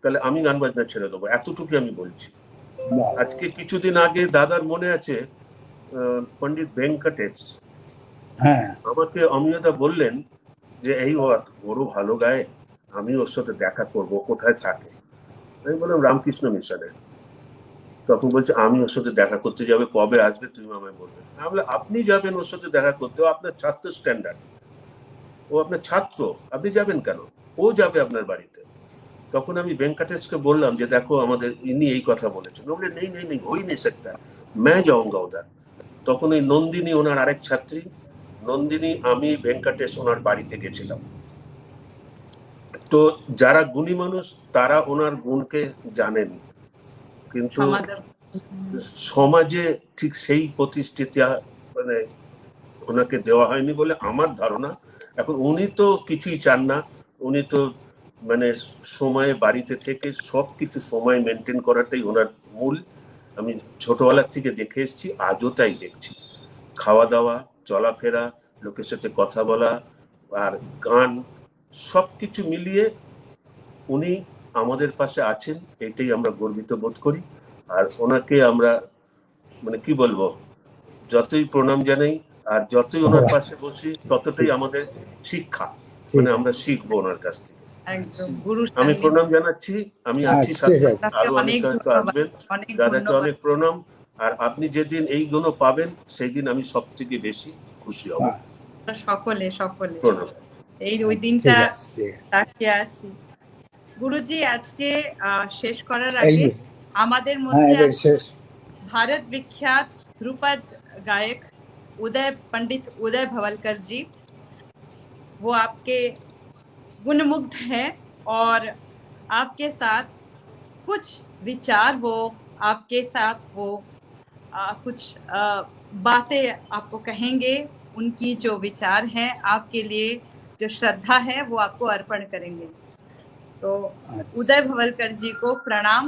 তাহলে আমি গান বাজনা ছেড়ে দেবো, এতটুকু আমি বলছি। আজকে কিছুদিন আগে দাদার মনে আছে, পণ্ডিত ভেঙ্কটেশ আমাকে অমিয়দা বললেন যে এই বড় ভালো গায়ে, আমি ওর সাথে দেখা করব, কোথায় থাকে? আমি বললাম রামকৃষ্ণ মিশনে। তখন বলছে আমি ওর সাথে দেখা করতে যাবে, কবে আসবে তুমি আমায় বলবে। আমি বললাম আপনি যাবেন ওর সাথে দেখা করতে, ও আপনার ছাত্র স্ট্যান্ডার্ড, ও আপনার ছাত্র, আপনি যাবেন কেন? ও যাবে আপনার বাড়িতে। তখন আমি ভেঙ্কটেশকে বললাম যে দেখো আমাদের ইনি এই কথা বলেছেন। বললেন নেই নেই নেই, ওই নেই सकता मैं जाऊंगा उधर। তখন ওই নন্দিনী ওনার আরেক ছাত্রী, নন্দিনী, আমি, ভেঙ্কটেশ ওনার বাড়িতে গেছিলাম। তো যারা গুণী মানুষ তারা ওনার গুণকে জানেন, কিন্তু সমাজে ঠিক সেই প্রতিষ্ঠিতা মানে ওনাকে দেওয়া হয়নি বলে আমার ধারণা। এখন উনি তো কিছুই চান না, উনি তো মানে সময়ে বাড়িতে থেকে সবকিছু সময় মেনটেন করাটাই ওনার মূল। আমি ছোটবেলার থেকে দেখে এসেছি, আজও তাই দেখছি। খাওয়া দাওয়া, চলাফেরা, লোকের সাথে কথা বলা আর গান, সবকিছু মিলিয়ে উনি আমাদের পাশে আছেন, এটাই আমরা গর্বিত বোধ করি। আর ওনাকে আমরা মানে কি বলবো, যতই প্রণাম জানাই আর যতই ওনার পাশে বসি, ততটাই আমাদের শিক্ষা, মানে আমরা শিখবো ওনার কাছ থেকে। আমি প্রণাম জানাচ্ছি, আমি আছি সাথে, আরো অনেক হয়তো আসবেন। দাদাকে অনেক প্রণাম। আর আপনি যেদিন এই গুণ পাবেন সেই দিন আমি সব থেকে বেশি খুশি হব। সকলে সকলে প্রণাম। এই ওই দিনটা তাকিয়ে আছি। গুরুজি, আজকে শেষ করার আগে আমাদের মধ্যে भारत विख्यात ध्रुपद गायक पंडित उदय भवलकर जी, वो आपके गुणमुग्ध हैं और आपके साथ कुछ विचार हो, आपके साथ वो कुछ बातें आपको कहेंगे, उनकी जो विचार हैं आपके लिए जो श्रद्धा है वो आपको अर्पण करेंगे। तो उदय भवलकर जी को प्रणाम,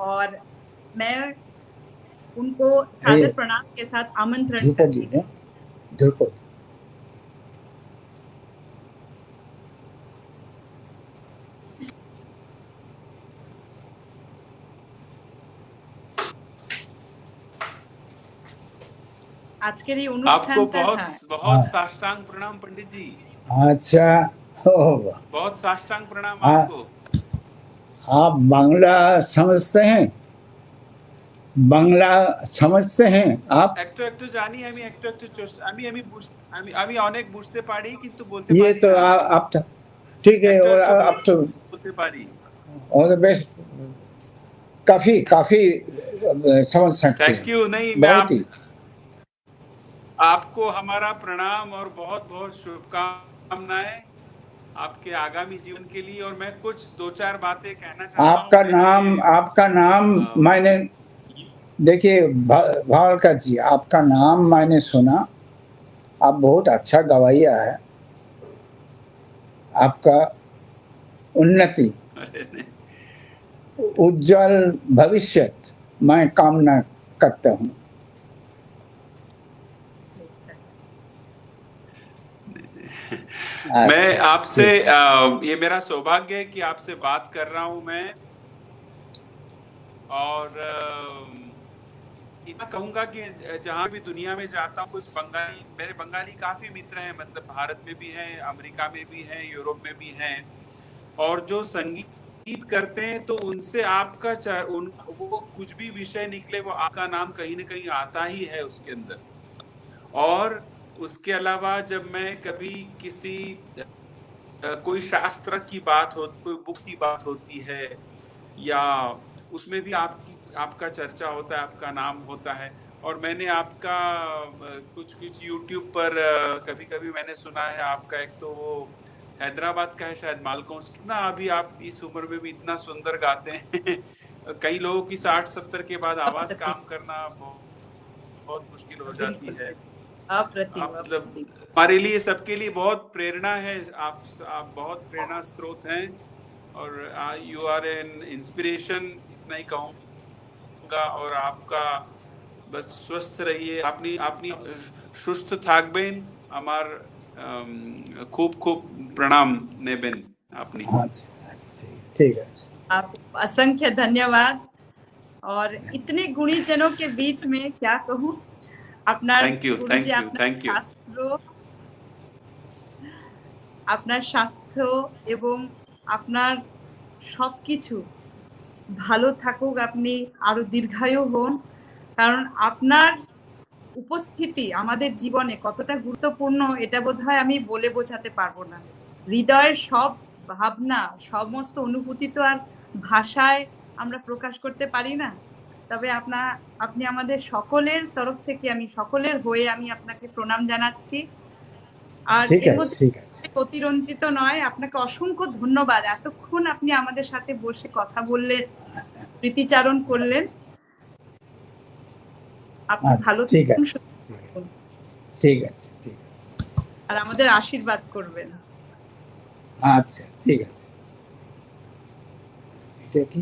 और मैं उनको सादर प्रणाम के साथ आमंत्रण करती हूँ। আজকের এই आपको অনুষ্ঠানটা बहुत साष्टांग प्रणाम पंडित जी। अच्छा, बहुत साष्टांग प्रणाम हाँ। आपको। आप बांग्ला समझते हैं? बांग्ला समझते हैं आप? একটু একটু জানি আমি, একটু একটু আমি অনেক বুঝতে পারি কিন্তু বলতে ये পারি तो না। आप तो ठीक है, একটু और একটু आप तो বলতে পারি। और बेस्ट काफी काफी समझ सकते थैंक हैं, यू। नहीं, मैं बहुत ही। आपको हमारा प्रणाम और बहुत बहुत शुभकामनाएं आपके आगामी जीवन के लिए। और मैं कुछ 2-4 बातें कहना चाहता हूँ। आपका नाम मैंने देखिए भावलकर जी, आपका नाम मैंने सुना, आप बहुत अच्छा गवैया है, आपका उन्नति उज्जवल भविष्य मैं कामना करता हूँ। मैं आपसे ये मेरा सौभाग्य है कि आपसे बात कर रहा हूं मैं, और इतना कहूंगा कि जहां भी दुनिया में जाता हूँ कुछ मेरे बंगाली काफी मित्र हैं, मतलब भारत में भी हैं, अमेरिका में भी हैं, यूरोप में भी हैं, और जो संगीत करते हैं तो उनसे आपका वो कुछ भी विषय निकले वो आपका नाम कहीं ना कहीं आता ही है उसके अंदर। और उसके अलावा जब मैं कभी किसी कोई शास्त्र की बात हो, कोई बुक की बात होती है, या उसमें भी आपका चर्चा होता है, आपका नाम होता है। और मैंने आपका कुछ YouTube पर कभी कभी मैंने सुना है आपका, एक तो वो हैदराबाद का है शायद, मालकोस। कितना अभी आप इस उम्र में भी इतना सुंदर गाते हैं। कई लोगों की 60-70 के बाद आवाज काम करना बहुत मुश्किल हो जाती है। मतलब हमारे लिए, सबके लिए बहुत प्रेरणा है। आप बहुत प्रेरणा स्रोत हैं, और यू आर एन इंस्पिरेशन, इतना ही कहूँगा। और आपका बस स्वस्थ रहिए, আপনি সুস্থ থাকবেন। আমার খুব খুব प्रणाम নেবেন আপনি। ठीक है, आपको असंख्य धन्यवाद। और इतने गुणीजनों के बीच में क्या कहूँ, আপনার গুরুজি আপনার স্বাস্থ্য এবং আপনার সবকিছু ভালো থাকুক, আপনি আরো দীর্ঘায়ু হন, কারণ আপনার উপস্থিতি আমাদের জীবনে কতটা গুরুত্বপূর্ণ এটা বোধহয় আমি বলে বোঝাতে পারবো না। হৃদয়ের সব ভাবনা, সমস্ত অনুভূতি তো আর ভাষায় আমরা প্রকাশ করতে পারি না। তবে আপনি আমাদের সকলের তরফ থেকে, আমি সকলের হয়ে আমি আপনাকে প্রণাম জানাচ্ছি। আর এর মধ্যে অতিরঞ্জিত নয়, আপনাকে অসংখ্য ধন্যবাদ। এতক্ষণ আপনি আমাদের সাথে বসে কথা বললেন, প্রীতিচারণ করলেন। আপনি ভালো থাকুন, ঠিক আছে, আর আমাদের আশীর্বাদ করবেন। আচ্ছা, ঠিক আছে। এটা কি?